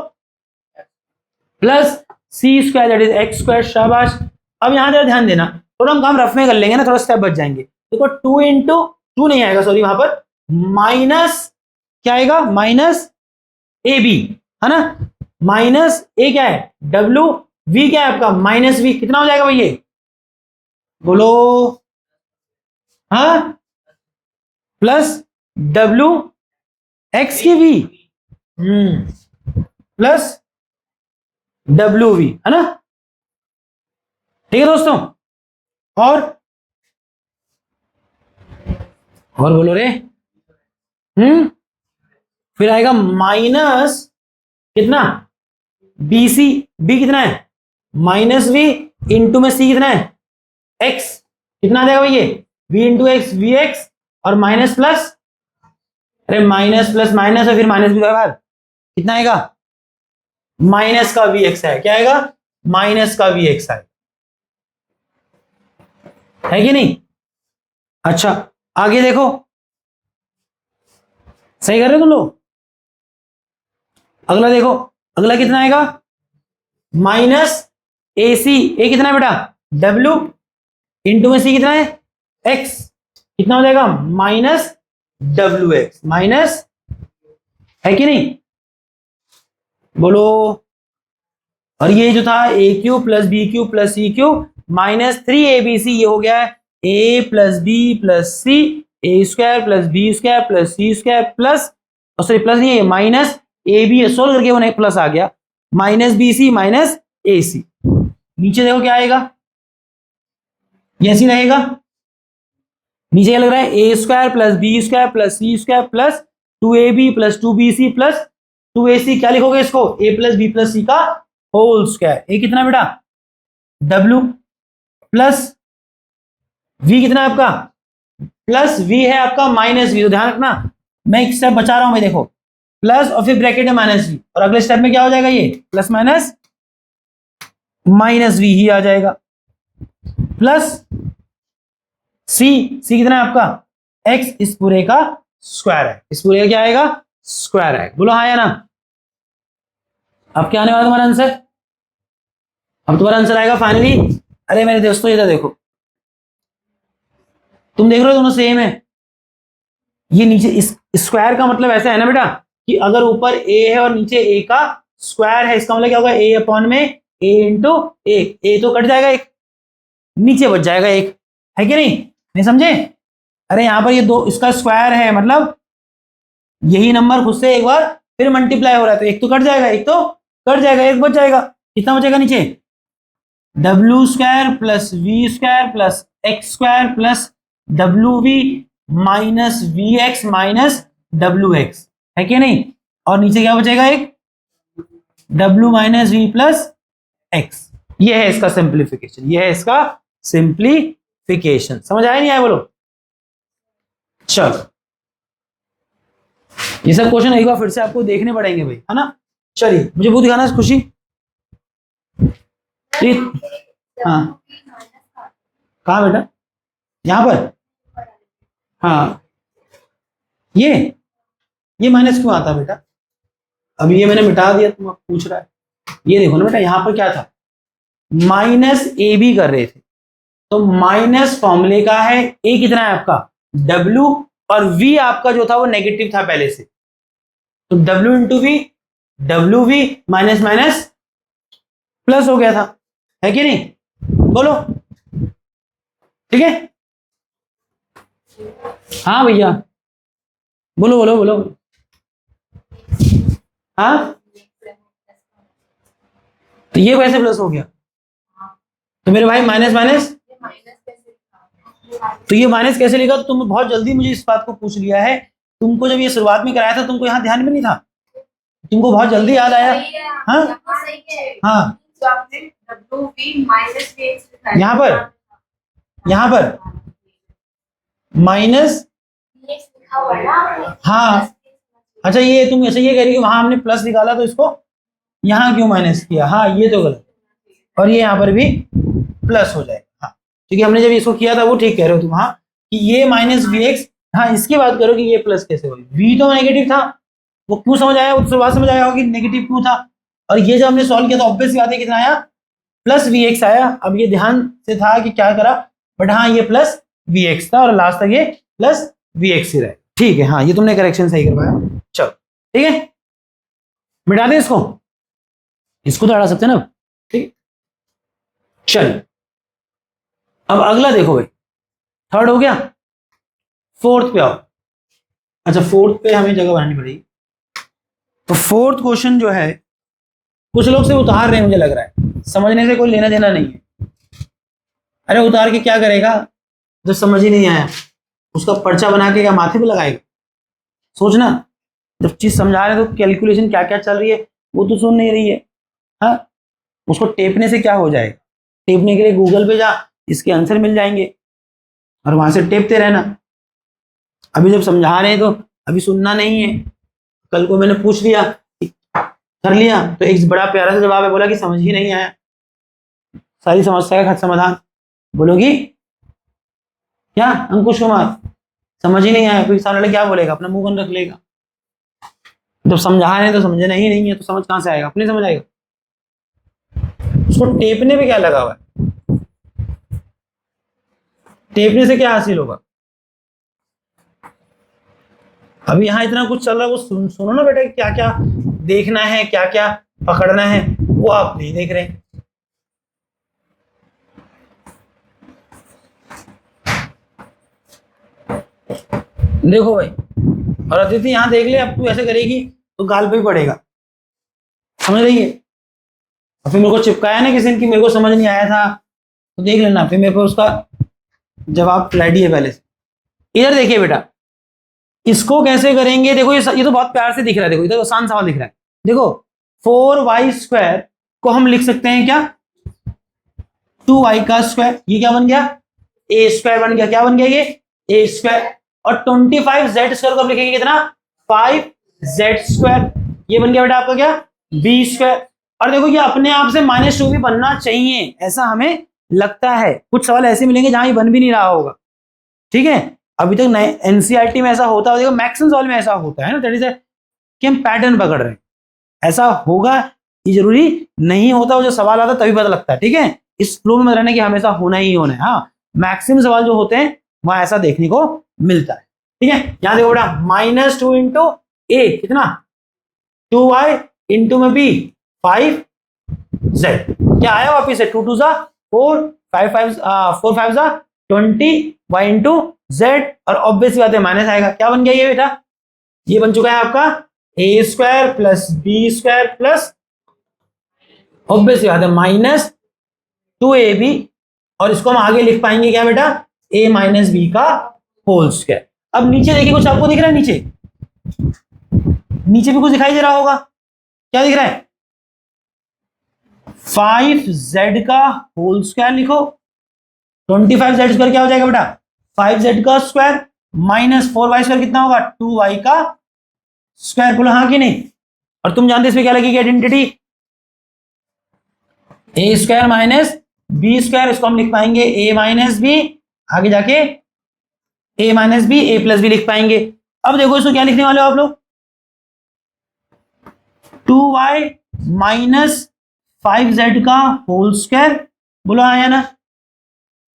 plus C square that is X square. शाबाश। अब यहां जरा ध्यान देना, थोड़ा हम काम रफ में कर लेंगे ना, थोड़ा स्टेप बच जाएंगे। देखो 2 इंटू 2 नहीं आएगा सॉरी, वहां पर माइनस क्या आएगा माइनस AB है ना, माइनस A क्या है W, V क्या है आपका माइनस V, कितना हो जाएगा भाई ये बोलो, हाँ प्लस W X की V प्लस WV है ना। ठीक है दोस्तों, और बोलो रे फिर आएगा माइनस कितना BC, B कितना है माइनस V इंटू में C कितना है X, कितना आ जाएगा भाई ये V इंटू एक्स VX, और माइनस प्लस, अरे माइनस प्लस माइनस है फिर माइनस भी बाहर, कितना आएगा माइनस का VX है, क्या आएगा माइनस का VX है। है कि नहीं? अच्छा आगे देखो, सही कर रहे हो तुम लोग? अगला देखो, अगला कितना आएगा? माइनस ए सी, ए कितना है बेटा? डब्ल्यू इंटू में सी कितना है? एक्स, कितना हो जाएगा? माइनस डब्ल्यू एक्स, माइनस, है कि नहीं? बोलो। और ये जो था a cube plus b cube plus c cube minus 3abc, ये हो गया है a plus b plus c, a square plus b square plus c square plus, sorry plus नहीं है, माइनस ए बी, सोल्व करके वो नहीं प्लस आ गया, minus b c minus a सी। नीचे देखो क्या आएगा, ये ऐसी रहेगा। नीचे क्या लग रहा है? A square plus b square plus c square plus 2ab plus 2bc plus 2ac। क्या लिखोगे इसको? A plus b plus c का होल स्क्वायर। ए कितना बेटा? डब्ल्यू प्लस वी कितना है आपका? प्लस वी है आपका माइनस वी। तो ध्यान रखना, मैं एक स्टेप बचा रहा हूं मैं, देखो प्लस और फिर ब्रैकेट में माइनस वी, और अगले स्टेप में क्या हो जाएगा? ये प्लस माइनस माइनस वी ही आ जाएगा, प्लस सी, सी कितना है आपका? एक्स, इस पूरे का स्क्वायर है, इस पूरे का क्या आएगा? स्क्वायर है। बोलो हाँ या ना? अब क्या आने वाला तुम्हारा आंसर? अब तुम्हारा आंसर आएगा फाइनली। अरे मेरे दोस्तों इधर देखो, तुम देख रहे हो दोनों सेम है। ये नीचे इस स्क्वायर का मतलब ऐसा है ना बेटा कि अगर ऊपर ए है और नीचे ए का स्क्वायर है, इसका मतलब क्या होगा? ए अपॉन में ए इंटू ए तो कट जाएगा, एक नीचे बच जाएगा एक, है कि नहीं समझे? अरे यहां पर ये दो, इसका स्क्वायर है मतलब यही नंबर खुद से एक बार फिर मल्टीप्लाई हो रहा है, तो एक तो कट जाएगा, एक तो कट जाएगा, एक बच जाएगा। कितना बचेगा नीचे? W square plus we square plus x square plus W V minus V X minus W X, है कि नहीं? और नीचे क्या बचेगा? एक W minus V plus X. ये है इसका सिंप्लीफिकेशन, ये है इसका सिंप्लीफिकेशन। समझ आया नहीं आया? बोलो। चलो ये सब क्वेश्चन एक बार फिर से आपको देखने पड़ेंगे भाई, है ना? चलिए मुझे बहुत दिखाना है खुशी। हाँ कहाँ बेटा? यहां पर? हाँ ये माइनस क्यों आता बेटा? अभी ये मैंने मिटा दिया, तुम पूछ रहा है। ये देखो ना बेटा, यहां पर क्या था? माइनस ए बी कर रहे थे, तो माइनस फॉर्मूले का है, ए कितना है आपका? डब्ल्यू, और वी आपका जो था वो नेगेटिव था पहले से, तो W into V, W V minus minus plus हो गया था, है कि नहीं? बोलो ठीक है? हाँ भैया बोलो बोलो बोलो। हाँ तो ये कैसे प्लस हो गया? तो मेरे भाई माइनस माइनस, तो ये माइनस कैसे लिखा? तो तुम बहुत जल्दी मुझे इस बात को पूछ लिया है। तुमको जब ये शुरुआत में कराया था तुमको यहाँ ध्यान में नहीं था, तुमको बहुत जल्दी याद आया। हाँ हाँ यहाँ पर माइनस, हाँ अच्छा ये तुम ऐसे ये कह रही कि वहां हमने प्लस निकाला तो इसको यहाँ क्यों माइनस किया? हाँ ये तो गलत, और ये यहाँ पर भी प्लस हो जाएगा। हाँ क्योंकि हमने जब इसको किया था वो ठीक कह रहे हो तुम, हाँ कि ये माइनस वी एक्स, हाँ इसकी बात करो कि ये प्लस कैसे हुई? वी तो नेगेटिव था, वो क्यों समझ आया? उसके बाद समझ आया होगा कि नेगेटिव क्यों था। और ये जब हमने सॉल्व किया था ऑब्वियस बात है कितना आया? प्लस वी एक्स आया। अब ये ध्यान से था कि क्या करा, बट हाँ ये प्लस वी एक्स था और लास्ट तक ये प्लस वी एक्स ही रहे। ठीक है, हाँ ये तुमने करेक्शन सही करवाया। चलो ठीक है, मिटा दें इसको, इसको तो हटा सकते हैं ना। ठीक, चलिए अब अगला देखो भाई, थर्ड हो गया, फोर्थ पे आओ। अच्छा फोर्थ पे हमें जगह बनानी पड़ेगी, तो फोर्थ क्वेश्चन जो है कुछ लोग से उतार रहे हैं, मुझे लग रहा है समझने से कोई लेना देना नहीं है। अरे उतार के क्या करेगा जो समझ ही नहीं आया? उसका पर्चा बना के क्या माथे पे लगाएगा? सोचना, जब चीज समझा रहे तो कैलकुलेशन क्या क्या चल रही है वो तो सुन नहीं रही है। हाँ उसको टेपने से क्या हो जाएगा? टेपने के लिए गूगल पे जा, इसके आंसर मिल जाएंगे और वहां से टेपते रहना। अभी जब समझा रहे हैं तो अभी सुनना नहीं है। कल को मैंने पूछ लिया कर लिया तो एक बड़ा प्यारा सा जवाब है, बोला कि समझ ही नहीं आया। सारी समस्या का समाधान बोलोगी क्या अंकुश कुमार, समझ ही नहीं आया? फिर सामने वाला क्या बोलेगा, अपना मुंह बंद रख लेगा। जब समझा नहीं तो समझना ही नहीं है, तो समझ कहां से आएगा, अपने समझ आएगा। उसको टेपने पे क्या लगा हुआ है, टेपने से क्या हासिल होगा? अभी यहाँ इतना कुछ चल रहा है, वो सुनो ना बेटा, क्या क्या देखना है, क्या क्या पकड़ना है, वो आप नहीं देख रहे। देखो भाई, और अदिति यहाँ देख ले, अब तू ऐसे करेगी तो गाल पे ही पड़ेगा, समझ रही है? और फिर मेरे को चिपकाया ना किसी ने कि मेरे को समझ नहीं आया था, तो देख लेना, फिर मेरे को उसका जवाब रेडी है पहले से। इधर देखिए बेटा, इसको कैसे करेंगे, देखो ये तो बहुत प्यार से दिख रहा है, देखो इधर आसान सवाल दिख रहा है। देखो 4y² को हम लिख सकते हैं क्या, 2y का स्क्वायर, ये क्या बन गया, a² बन गया, क्या बन गया ये, a²। और 25z² को हम लिखेंगे कितना, 5z², ये बन गया बेटा आपका क्या, b²। और देखो ये अपने आप से -2 भी बनना चाहिए, ऐसा हमें लगता है। कुछ सवाल ऐसे मिलेंगे जहां ये बन भी नहीं रहा होगा, ठीक है। अभी तक एनसीईआरटी में ऐसा होता है, मैक्सिमम सवाल में ऐसा होता है ना, दैट इज कि हम पैटर्न पकड़ रहे हैं, ऐसा होगा ये जरूरी नहीं होता, वो जो सवाल आता है तभी पता लगता है, ठीक है। इस फ्लो में रहने की हमेशा होना ही होना है। हाँ, मैक्सिमम सवाल जो होते हैं वहां ऐसा देखने को मिलता है, ठीक है। यहां देखो बेटा, -2 इंटू ए कितना, 2y इंटू में बी 5z, क्या आया वापिस से, 2 2 जा 4, 5 5 4 5 जा 20, y इंटू z, और ऑब्वियस बात है माइनस आएगा, क्या बन गया ये बेटा, ये बन चुका है आपका a² plus b² plus obvious बात है -2ab, और इसको हम आगे लिख पाएंगे क्या बेटा, a माइनस बी का होल स्क्वायर। अब नीचे देखिए, कुछ आपको दिख रहा है, नीचे नीचे भी कुछ दिखाई दे रहा होगा, क्या दिख रहा है, 5z का होल स्क्वायर लिखो, 25z² क्या हो जाएगा बेटा, 5z का स्क्वायर माइनस 4y² कितना होगा, 2y का स्क्वायर, बोलो हाँ कि नहीं। और तुम जानते इसमें क्या लगेगी आइडेंटिटी, a² माइनस b², इसको हम लिख पाएंगे a माइनस बी, आगे जाके a minus B, a plus B लिख पाएंगे। अब देखो इसको क्या लिखने वाले हो आप लोग, 2y माइनस 5z का होल स्क्वायर, बोलो आया ना।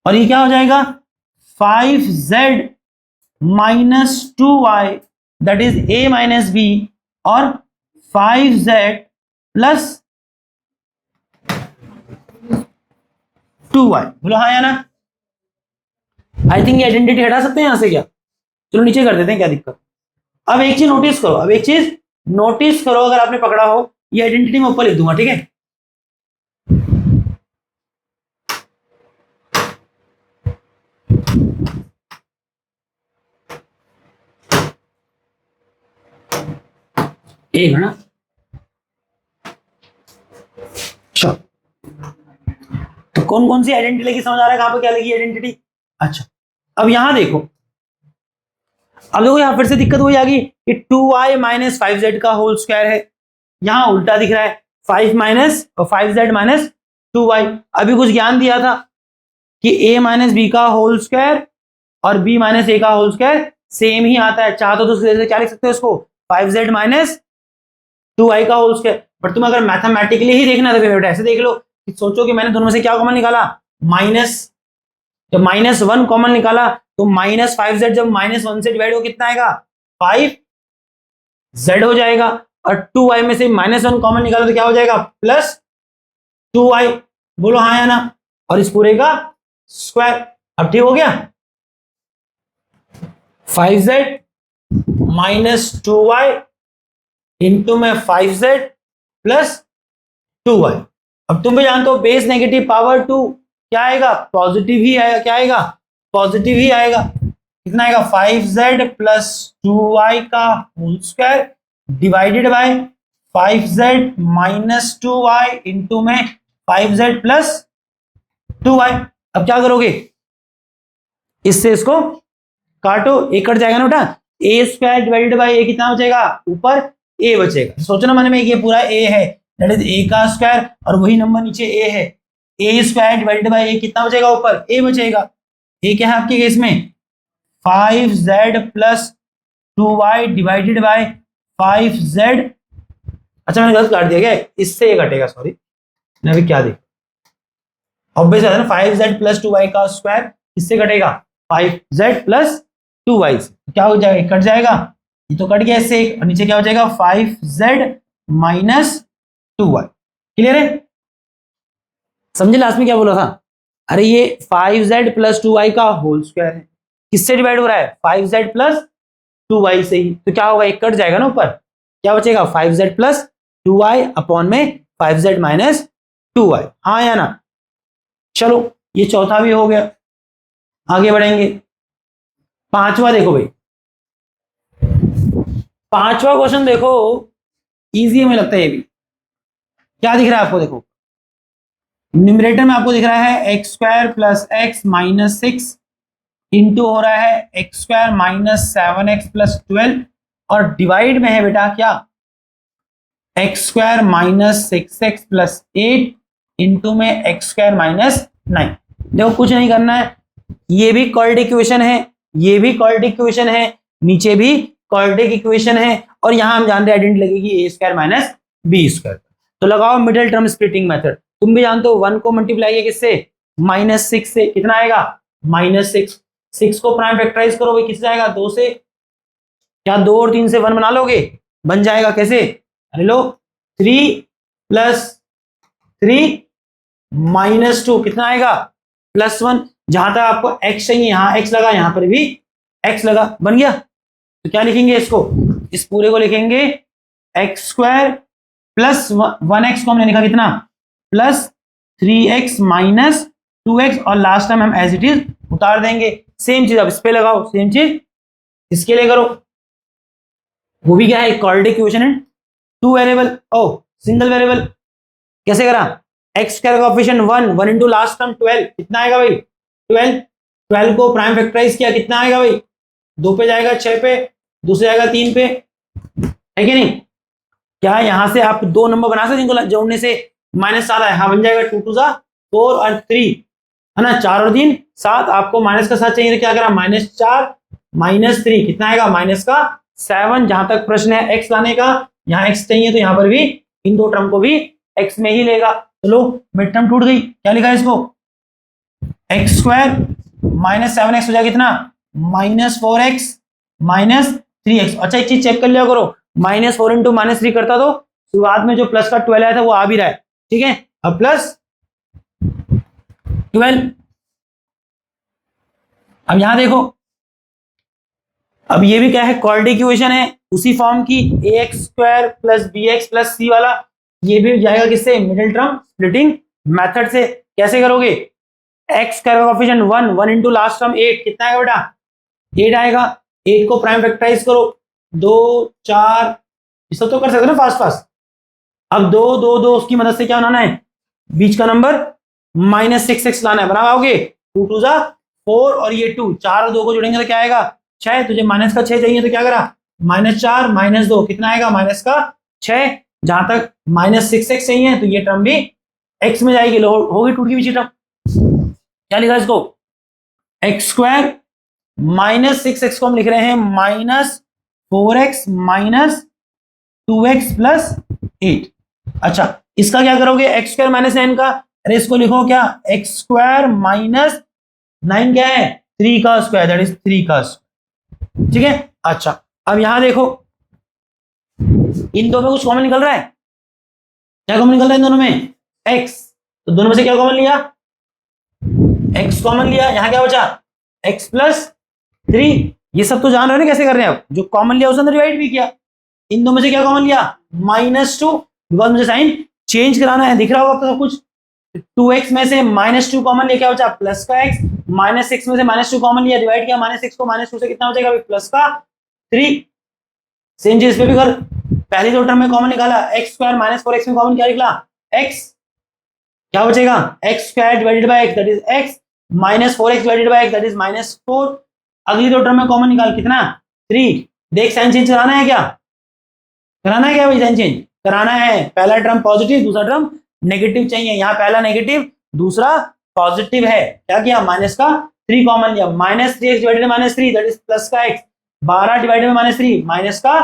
और ये क्या हो जाएगा, 5z minus 2y that is a minus B, और 5z प्लस 2y, बोलो हाँ या ना। आई थिंक ये आइडेंटिटी हटा सकते हैं यहां से क्या, चलो नीचे कर देते हैं, क्या दिक्कत। अब एक चीज नोटिस करो, अब एक चीज नोटिस करो, अगर आपने पकड़ा हो, ये आइडेंटिटी मैं ऊपर लिख दूंगा, ठीक है। एक है ना, अच्छा तो कौन कौन सी आइडेंटिटी लगी, समझ आ रहा है कहां पे क्या लगी आइडेंटिटी। अच्छा अब यहां देखो, अब देखो यहां फिर से दिक्कत वही आ गई कि 2y माइनस 5z का होल स्क्वायर है, यहां उल्टा दिख रहा है 5 माइनस और 5z माइनस 2y। अभी कुछ ज्ञान दिया था कि a माइनस बी का होल स्क्वायर और b माइनस ए का होल स्क्वायर सेम ही आता है, चाहते तो क्या लिख सकते हो इसको, 5z माइनस 2y का होल स्क्वायर। बट तुम अगर मैथमेटिकली ही देखना तो बेटा ऐसे देख लो कि सोचो कि मैंने दोनों में से क्या कॉमन निकाला, माइनस, जब -1 कॉमन निकाला तो -5z जब -1 से डिवाइड हो कितना आएगा, 5z हो जाएगा, और 2y में से -1 कॉमन निकाला तो क्या हो जाएगा, +2y, बोलो हाँ या ना। और इस पूरे का स्क्वायर, अब ठीक हो गया, 5z माइनस 2y इंटू में 5z प्लस 2y। अब तुम भी जानते हो बेस नेगेटिव पावर 2 क्या आएगा, पॉजिटिव ही आएगा, क्या आएगा, पॉजिटिव ही आएगा, कितना आएगा, 5z प्लस 2y का whole square divided by 5z minus 2y into में 5z प्लस 2y। अब क्या करोगे, इससे इसको काटो, एक कट जाएगा ना बेटा, a² डिवाइडेड बाय a कितना बचेगा, ऊपर a बचेगा, सोचना मन में ये पूरा a है, दैट इज a का स्क्वायर, और वही नंबर नीचे a है, a² डिवाइडेड बाय a कितना बचेगा, ऊपर a बचेगा, ये क्या है आपके केस में 5z plus 2y divided by 5z। अच्छा मैंने गलत काट दिया क्या, इससे ये घटेगा, सॉरी मैं अभी क्या देखा, ऑब्वियस है ना 5z प्लस 2y का स्क्वायर इससे घटेगा 5z प्लस 2y से, क्या हो जाएगा, कट जाएगा, ये तो कट गया इससे एक, और नीचे क्या हो जाएगा 5z माइनस 2y। क्लियर है, समझे लास्ट में क्या बोला था, अरे ये 5z प्लस 2y का होल स्क्वायर है, किससे डिवाइड हो रहा है 5z प्लस 2y से ही, तो क्या होगा, एक कट जाएगा ना ऊपर, क्या बचेगा 5z प्लस 2y अपॉन में 5z माइनस 2y, हाँ या ना। चलो ये चौथा भी हो गया, आगे बढ़ेंगे। पांचवा देखो भाई, पांचवा क्वेश्चन देखो, इजी हमें लगता है ये भी। क्या दिख रहा है आपको, देखो न्यूमरेटर में आपको दिख रहा है x square plus x minus 6 into हो रहा है x square minus 7x plus 12, और डिवाइड में है बेटा क्या x square minus 6x plus 8 into में एक्स स्क्वायर माइनस 9। देखो कुछ नहीं करना है, ये भी क्वाड्रेटिक इक्वेशन है, ये भी क्वाड्रेटिक इक्वेशन है, नीचे भी क्वाड्रेटिक इक्वेशन है, और यहां हम जान रहे हैं आइडेंटिटी लगेगी a square minus B square. तो लगाओ मिडिल टर्म स्प्लिटिंग मेथड, तुम भी जानते हो 1 को मल्टीप्लाई किया किससे -6 से, कितना आएगा -6, 6 को प्राइम फैक्टराइज करो भाई, किससे जाएगा 2 से, क्या 2 और 3 से 1 बना लोगे, बन जाएगा, कैसे, अरे लो 3 प्लस 3 माइनस 2 कितना आएगा +1, जहां तक आपको x चाहिए यहां x लगा, यहां पर भी x लगा, बन गया। तो क्या लिखेंगे इसको, इस पूरे को लिखेंगे एक्स स्क्वायर प्लस 1x को हमने लिखा कितना प्लस 3x माइनस 2x, और लास्ट टाइम हम एज इट इज उतार देंगे। सेम चीज अब इस पे लगाओ, सेम चीज इसके लिए करो, वो भी क्या है क्वाड्रेटिक इक्वेशन है, 2 वेरिएबल ओ सिंगल वेरिएबल, कैसे करा एक्स स्क्वायर का कोएफिशिएंट 1 इंटू लास्ट टर्म 12, कितना आएगा भाई 12 को प्राइम फैक्टराइज किया, कितना आएगा भाई 2 पे जाएगा 6 पे, 2 से जाएगा 3 पे, है कि नहीं। क्या यहां से आप 2 नंबर बना सकते हैं जोड़ने से, -7 है, हाँ बन जाएगा 2 2 जा 4 और 3 है ना, 4 और 3 7, आपको माइनस का 7 चाहिए तो क्या करा -4 -3 कितना आएगा -7। जहां तक प्रश्न है x लाने का, यहाँ x चाहिए तो यहाँ पर भी इन 2 टर्म को भी x में ही लेगा। चलो मिड टर्म टूट गई, क्या लिखा है इसको एक्स स्क्वायर -7x हो जाएगा कितना -4x -3x। अच्छा एक चीज चेक कर लिया करो, -4 इंटू -3 करता तो शुरुआत में जो प्लस का 12 आया था वो आ भी रहा है, ठीक है, अब प्लस 12। अब यहां देखो, अब ये भी क्या है क्वाड्रेटिक इक्वेशन है उसी फॉर्म की, ax square plus bx plus c वाला, ये भी जाएगा किससे मिडिल टर्म स्प्लिटिंग मेथड से। कैसे करोगे, एक्स स्क्वायर का कोएफिशिएंट 1 इंटू लास्ट टर्म 8, कितना आएगा बेटा 8 आएगा, 8 को प्राइम फैक्टराइज करो 2 4, ये सब तो कर सकते हो ना फास्ट फास्ट। अब 2 2 2 उसकी मदद से क्या बनाना है, बीच का नंबर -6x लाना है, बना पाओगे 2 2 जा 4 और ये 2, 4 और 2 को जोड़ेंगे तो क्या आएगा 6, तुझे माइनस का 6 चाहिए तो क्या करा -4 -2 कितना आएगा -6। जहां तक -6x चाहिए तो ये टर्म भी x में जाएगी, होगी टूट की पीछे टर्म, क्या लिखा इसको एक्स स्क्वायर -6x को हम लिख रहे हैं -4x -2x प्लस 8। अच्छा इसका क्या करोगे एक्स स्क्वायर -9 का, अरे इसको लिखो क्या एक्स स्क्वायर -9 क्या है 3 का स्क्वायर, दैट इज 3 का स्क्वायर, ठीक है। अच्छा अब यहां देखो इन दोनों में कुछ कॉमन निकल रहा है, क्या कॉमन निकल रहा है इन दोनों में x, तो दोनों में से क्या कॉमन लिया x कॉमन लिया, यहां क्या बचा x प्लस 3। ये सब तो जान रहे हो ना कैसे कर रहे हैं, आप जो कॉमन लिया उसके अंदर डिवाइड भी किया, इन दोनों में से क्या कॉमन लिया -2, बिकॉज मुझे साइन चेंज कराना है, दिख रहा होगा आपको सब कुछ। 2x में से -2 कॉमन लिया, क्या बचा प्लस का x, -6 में से -2 कॉमन लिया, डिवाइड किया -6 को, -2 से कितना हो जाएगा प्लस का 3। सेम चीज पे भी कर, पहली दो टर्म में कॉमन निकाला x स्क्वायर -4x में कॉमन क्या निकला x, क्या बचेगा x square divided bye x that is x -4x divided by x that is -4। अगली दो टर्म में कॉमन निकाल कितना 3। देख साइन चेंज कराना है क्या, कराना है क्या भाई, साइन चेंज कराना है, पहला टर्म पॉजिटिव दूसरा टर्म नेगेटिव चाहिए, यहाँ पहला नेगेटिव दूसरा पॉजिटिव है, क्या किया माइनस का 3 कॉमन लिया, -3x divided -3 that is plus का x, 12 डिवाइडेड बाय -3 माइनस का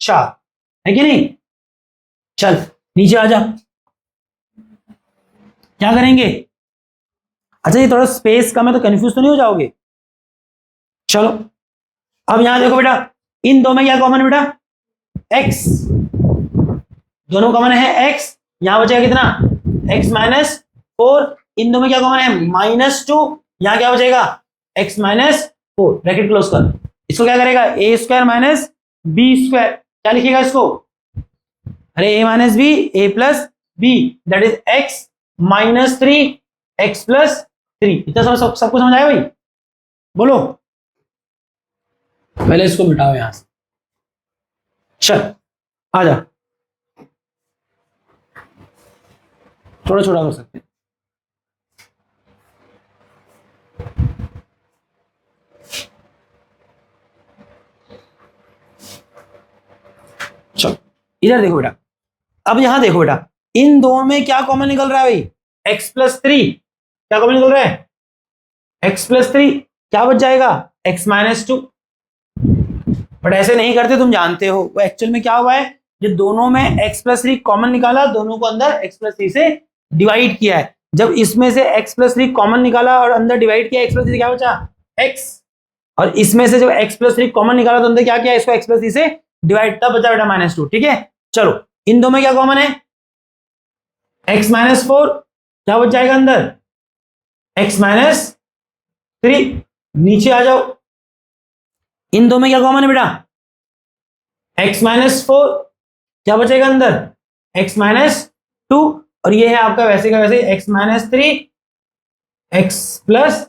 4 है कि नहीं। चल नीचे आ जा, क्या करेंगे। अच्छा ये थोड़ा स्पेस कम है तो कंफ्यूज तो नहीं हो जाओगे। चलो अब यहां देखो बेटा, इन दो में क्या कॉमन है बेटा, x, दोनों कॉमन है x, यहां बचेगा कितना x माइनस 4, इन दो में क्या कॉमन है -2, यहां क्या बचेगा x माइनस 4, ब्रैकेट क्लोज कर। इसको क्या करेगा a square minus B square, क्या लिखेगा इसको, अरे a minus B a plus B that is x minus 3 x plus 3। इतना सबको समझ आया भाई, बोलो। पहले इसको मिटाओ यहां से, चल आ जा, थोड़ा छोटा कर सकते हैं। चलो इधर देखो बेटा, अब यहां देखो बेटा, इन दोनों में क्या कॉमन निकल रहा है भाई, x प्लस 3, क्या कॉमन निकल रहा है x प्लस 3, क्या बच जाएगा x माइनस 2। बट ऐसे नहीं करते, तुम जानते हो वो एक्चुअल में क्या हुआ है, जो दोनों में x प्लस 3 कॉमन निकाला, दोनों को अंदर x प्लस 3 से डिवाइड किया है। जब इसमें से x प्लस 3 कॉमन निकाला और अंदर डिवाइड किया, x प्लस 3 क्या बचा x, और इसमें से जब x प्लस 3 कॉमन निकाला तो अंदर क्या किया, इसको x प्लस 3 से डिवाइड, तब बचा बेटा -2। ठीक है चलो, इन दो में क्या कॉमन है x माइनस 4, क्या बच जाएगा अंदर x माइनस 3। नीचे आ जाओ, इन दो में क्या कॉमन है बेटा x माइनस 4, क्या बचेगा अंदर x माइनस 2, और ये है आपका वैसे का वैसे x माइनस 3 x प्लस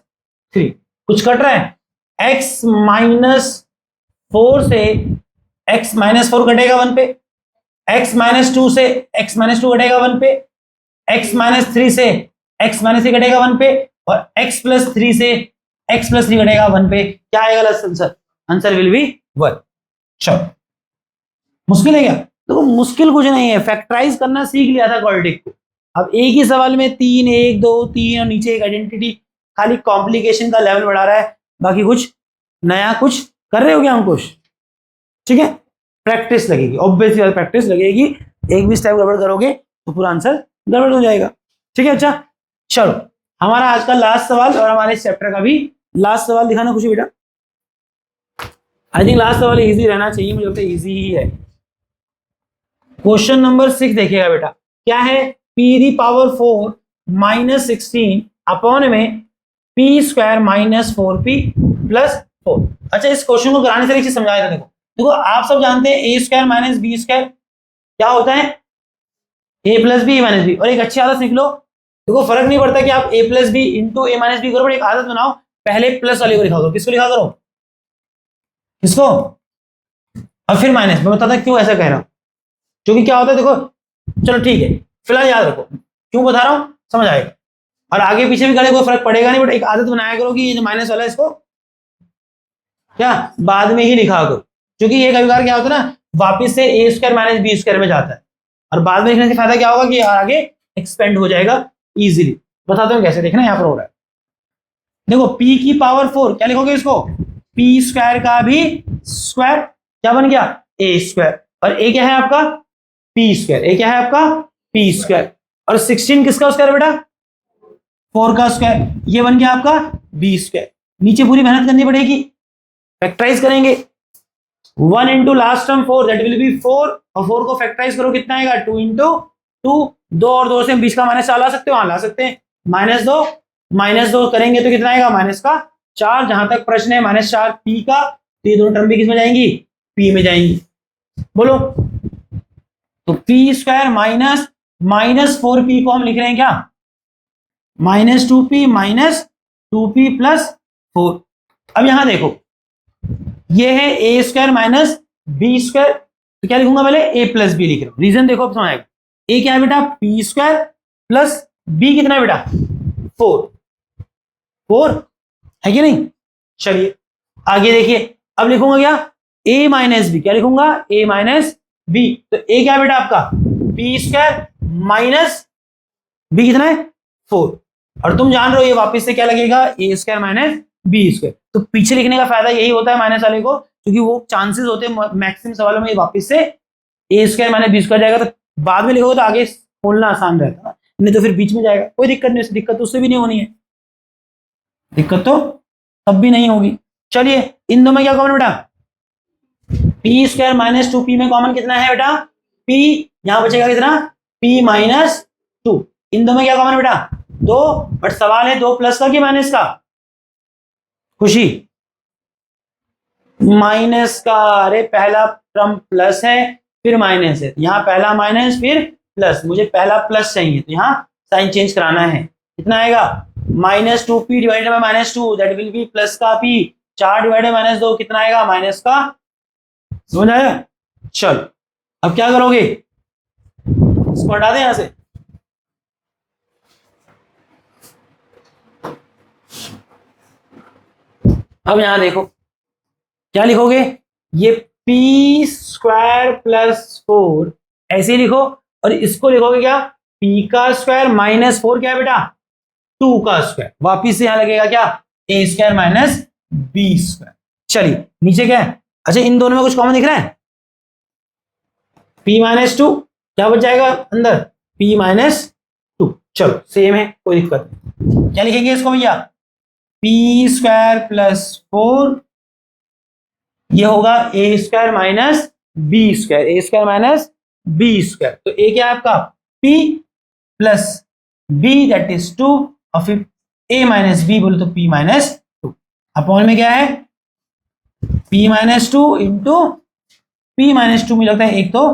3। कुछ कट रहा है, x माइनस 4 से x माइनस 4 कटेगा 1 पे, x माइनस 2 से x माइनस 2 कटेगा 1 पे, x माइनस 3 से x माइनस 3 कटेगा 1 पे, और x प्लस 3 से x प्लस 3 कटेगा 1 पे। क्या आएगा आंसर, आंसर विल बी 1। चलो मुश्किल है क्या, देखो मुश्किल कुछ नहीं है, फैक्टराइज करना सीख लिया था क्वाड्रेटिक को। अब एक ही सवाल में 3 1 2 3 और नीचे एक आइडेंटिटी, खाली कॉम्प्लिकेशन का लेवल बढ़ा रहा है, बाकी कुछ नया कुछ कर रहे हो क्या अंकुश। ठीक है प्रैक्टिस लगेगी, ऑब्वियसली बात प्रैक्टिस लगेगी, एक भी स्टेप गड़बड़ करोगे तो पूरा आंसर गड़बड़ हो जाएगा। ठीक है अच्छा चलो, हमारा आज का लास्ट सवाल और हमारे चैप्टर का भी लास्ट सवाल दिखाना खुशी बेटा। आई थिंक लास्ट सवाल इजी रहना चाहिए, मुझे लगता है इजी ही है। क्वेश्चन नंबर 6 देखिएगा बेटा, क्या है p the power 4 minus 16 upon में p square minus 4p plus 4। अच्छा इस क्वेश्चन को कराने से एक चीज समझाया था, देखो देखो आप सब जानते हैं a square minus B square क्या होता है, a plus B minus B. और एक अच्छी आदत सीख लो, देखो फर्क नहीं पड़ता कि आप a plus B into A minus B करो, बट एक आदत बनाओ, पहले प्लस वाले को लिखा करो। किसको लिखा करो, किसको, और फिर माइनस। मैं बताता क्यों ऐसा कह रहा हूं, क्योंकि क्या होता है देखो, चलो ठीक है फिलहाल याद रखो क्यों बता रहा हूं, समझ आएगा, और आगे पीछे भी करे कोई फर्क पड़ेगा नहीं, बट एक आदत बनाया करो कि ये जो माइनस वाला है इसको क्या बाद में ही लिखा करो, क्योंकि ये कभी बार क्या होता है ना, वापिस से ए स्क्वायर माइनस बी स्क्वायर में जाता है, और बाद में लिखने से फायदा क्या होगा कि आगे एक्सपेंड हो जाएगा इजीली। बताता हूँ कैसे, देखना यहाँ पर हो रहा है, देखो p की पावर 4 क्या लिखोगे इसको, p स्क्वायर का भी स्क्वायर, क्या बन गया a स्क्वायर, और a क्या है आपका p स्क्वायर, a क्या है आपका p स्क्वायर, और 16 किसका स्क्वायर बेटा 4 का स्क्वायर, ये बन गया आपका b स्क्वायर। नीचे पूरी मेहनत करनी पड़ेगी, फैक्टराइज करेंगे, 1 into last term 4 that will be 4, और 4 को फैक्टराइज करो कितना आएगा 2 इंटू 2, 2 और 2 से बीच का माइनस 4 ला सकते हो, हाँ ला सकते हैं, -2 करेंगे तो कितना आएगा -4। जहां तक प्रश्न है -4 p का, तो ये दोनों टर्म भी किस में जाएंगी p में जाएंगी, बोलो। तो p स्क्वायर माइनस 4p को हम लिख रहे हैं क्या -2p माइनस 2p प्लस 4। अब यहां देखो ये है a square minus B square, तो क्या लिखूंगा पहले a प्लस बी लिख रहा हूं, रीजन देखो अब समझ आएगा, a क्या है बेटा p स्क्वायर प्लस b कितना है बेटा 4 है कि नहीं। चलिए आगे देखिए, अब लिखूंगा क्या a माइनस बी, क्या लिखूंगा a माइनस बी, तो a क्या है बेटा आपका p स्क्वायर माइनस b कितना है 4, और तुम जान रहे हो ये वापस से क्या लगेगा, ए स्क्वायर माइनस बी स्क्वायर। तो पीछे लिखने का फायदा यही होता है माइनस वाले को, क्योंकि वो चांसेस होते हैं मैक्सिमम सवालों में वापस से ए स्क्वायर माइनस बी स्क्वायर जाएगा, तो बाद में लिखोगे तो आगे खोलना आसान रहता है, नहीं तो फिर बीच में जाएगा। कोई दिक्कत नहीं, दिक्कत उससे भी नहीं होनी है, दिक्कत तो तब भी नहीं होगी। चलिए इन दो में क्या कॉमन बेटा, पी स्क्वायर माइनस 2p में कॉमन कितना है बेटा, p, यहां बचेगा कितना, p माइनस 2। इन दो में क्या कॉमन बेटा, 2, बट सवाल है 2 प्लस का कि माइनस का, खुशी माइनस का। अरे पहला टर्म प्लस है फिर माइनस है, यहाँ पहला माइनस फिर प्लस, मुझे पहला प्लस चाहिए तो यहाँ साइन चेंज कराना है। कितना आएगा, minus 2p divided by minus 2 that will be plus का p, 4 डिवाइडेड माइनस 2 कितना आएगा, माइनस का। समझ आया, चल अब क्या करोगे, इसको हटा दें यहां से, अब यहां देखो क्या लिखोगे, ये पी स्क्वायर प्लस 4 ऐसे ही लिखो, और इसको लिखोगे क्या, पी का स्क्वायर माइनस 4 क्या है बेटा, 2 का स्क्वायर, वापिस से यहां लगेगा क्या, ए स्क्वायर माइनस बी स्क्वायर। चलिए नीचे क्या है, अच्छा इन दोनों में कुछ कॉमन दिख रहा है, p माइनस 2 क्या बच जाएगा अंदर, p माइनस 2, चलो सेम है कोई दिक्कत नहीं। क्या लिखेंगे इसको भैया, p स्क्वायर प्लस 4, ये होगा ए स्क्वायर माइनस बी स्क्वायर, ए स्क्वायर माइनस बी स्क्वायर। तो ए क्या है आपका, p plus b that is 2, और फिर a माइनस बी बोले तो p माइनस 2, अपॉन में क्या है, p minus 2 into p minus 2 में लगता है एक तो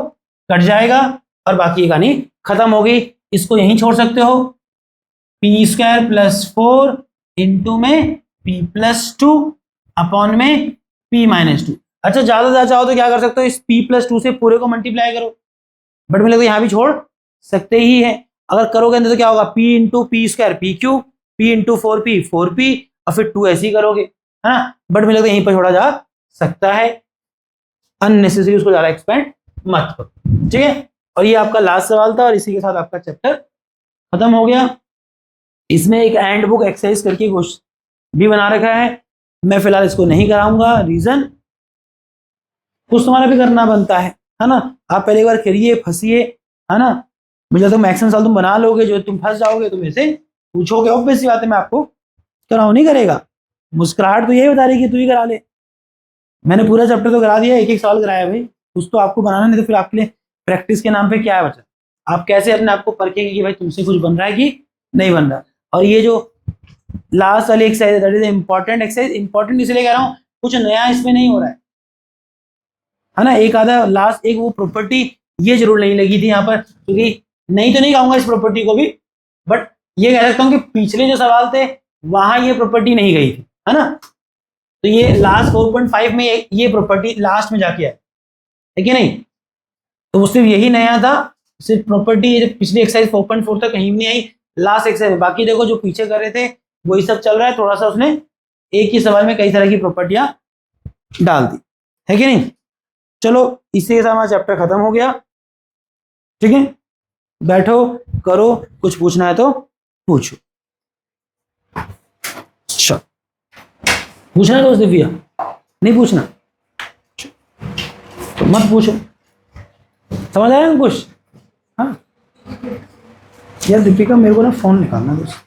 कट जाएगा और बाकी एक कहानी खत्म हो गई, इसको यहीं छोड़ सकते हो, p स्क्वायर प्लस 4 इंटू में p प्लस 2 अपॉन में p माइनस 2। अच्छा ज्यादा चाहो तो क्या कर सकते हो, इस p प्लस 2 से पूरे को मल्टीप्लाई करो, बट मुझे लगता है यहाँ भी छोड़ सकते ही है। अगर करोगे तो क्या होगा, p into P square P Q, p into 4p 4p, और फिर 2 ऐसे ही करोगे, है ना, बट मुझे लगता है यहीं पर छोड़ा जा सकता है, अननेसेसरी उसको ज्यादा एक्सपेंड मत करो, ठीक है। और ये आपका लास्ट सवाल था और इसी के साथ आपका चैप्टर खत्म हो गया। इसमें एक हैंड बुक एक्सरसाइज करके क्वेश्चन भी बना रखा है, मैं फिलहाल इसको नहीं कराऊंगा, रीजन कुछ तुम्हारा भी करना बनता है ना, आप पहले एक बार करिए फंसिए, है ना, मुझे तो मैक्सिमम साल तुम बना लोगे, जो तुम फंस जाओगे तुम ऐसे पूछोगे, ऑब्वियस सी बात है मैं आपको कराऊं नहीं करेगा, मुस्कुराहट तो यही बता रही कि तू ही करा ले, मैंने पूरा चैप्टर तो करा दिया, एक एक सवाल कराया भाई, कुछ तो आपको बनाना, नहीं तो फिर आपके लिए प्रैक्टिस के नाम पे क्या है बचा, आप कैसे अपने आप को परखेंगे कि भाई तुमसे कुछ बन रहा है कि नहीं बन रहा। और ये जो लास्ट वाली exercise that is important exercise, important इसलिए कह रहा हूँ कुछ नया इसमें नहीं हो रहा है ना, एक आधा लास्ट एक वो प्रॉपर्टी ये जरूर नहीं लगी थी यहाँ पर, क्योंकि नहीं तो नहीं कहूंगा इस प्रॉपर्टी को भी, बट ये कह सकता हूँ कि पिछले जो सवाल थे वहां ये प्रॉपर्टी नहीं गई थी, है ना, तो ये लास्ट 4.5 में ये प्रॉपर्टी लास्ट में जाके है कि नहीं, तो वो सिर्फ यही नया था, सिर्फ प्रॉपर्टी ये पिछली एक्सरसाइज 4.4 तक कहीं भी नहीं आई, लास्ट एक्सरसाइज, बाकी देखो जो पीछे कर रहे थे वही सब चल रहा है, थोड़ा सा उसने एक ही सवाल में कई तरह की प्रॉपर्टियां डाल दी, है कि नहीं। चलो इससे हमारा चैप्टर खत्म हो गया, ठीक है, बैठो करो, कुछ पूछना है तो पूछो, चलो पूछना है दोस्त दिव्या, नहीं पूछना तो मत पूछो, समझ आया कुछ, हाँ यार दीपिका मेरे को ना फोन निकालना दोस्त।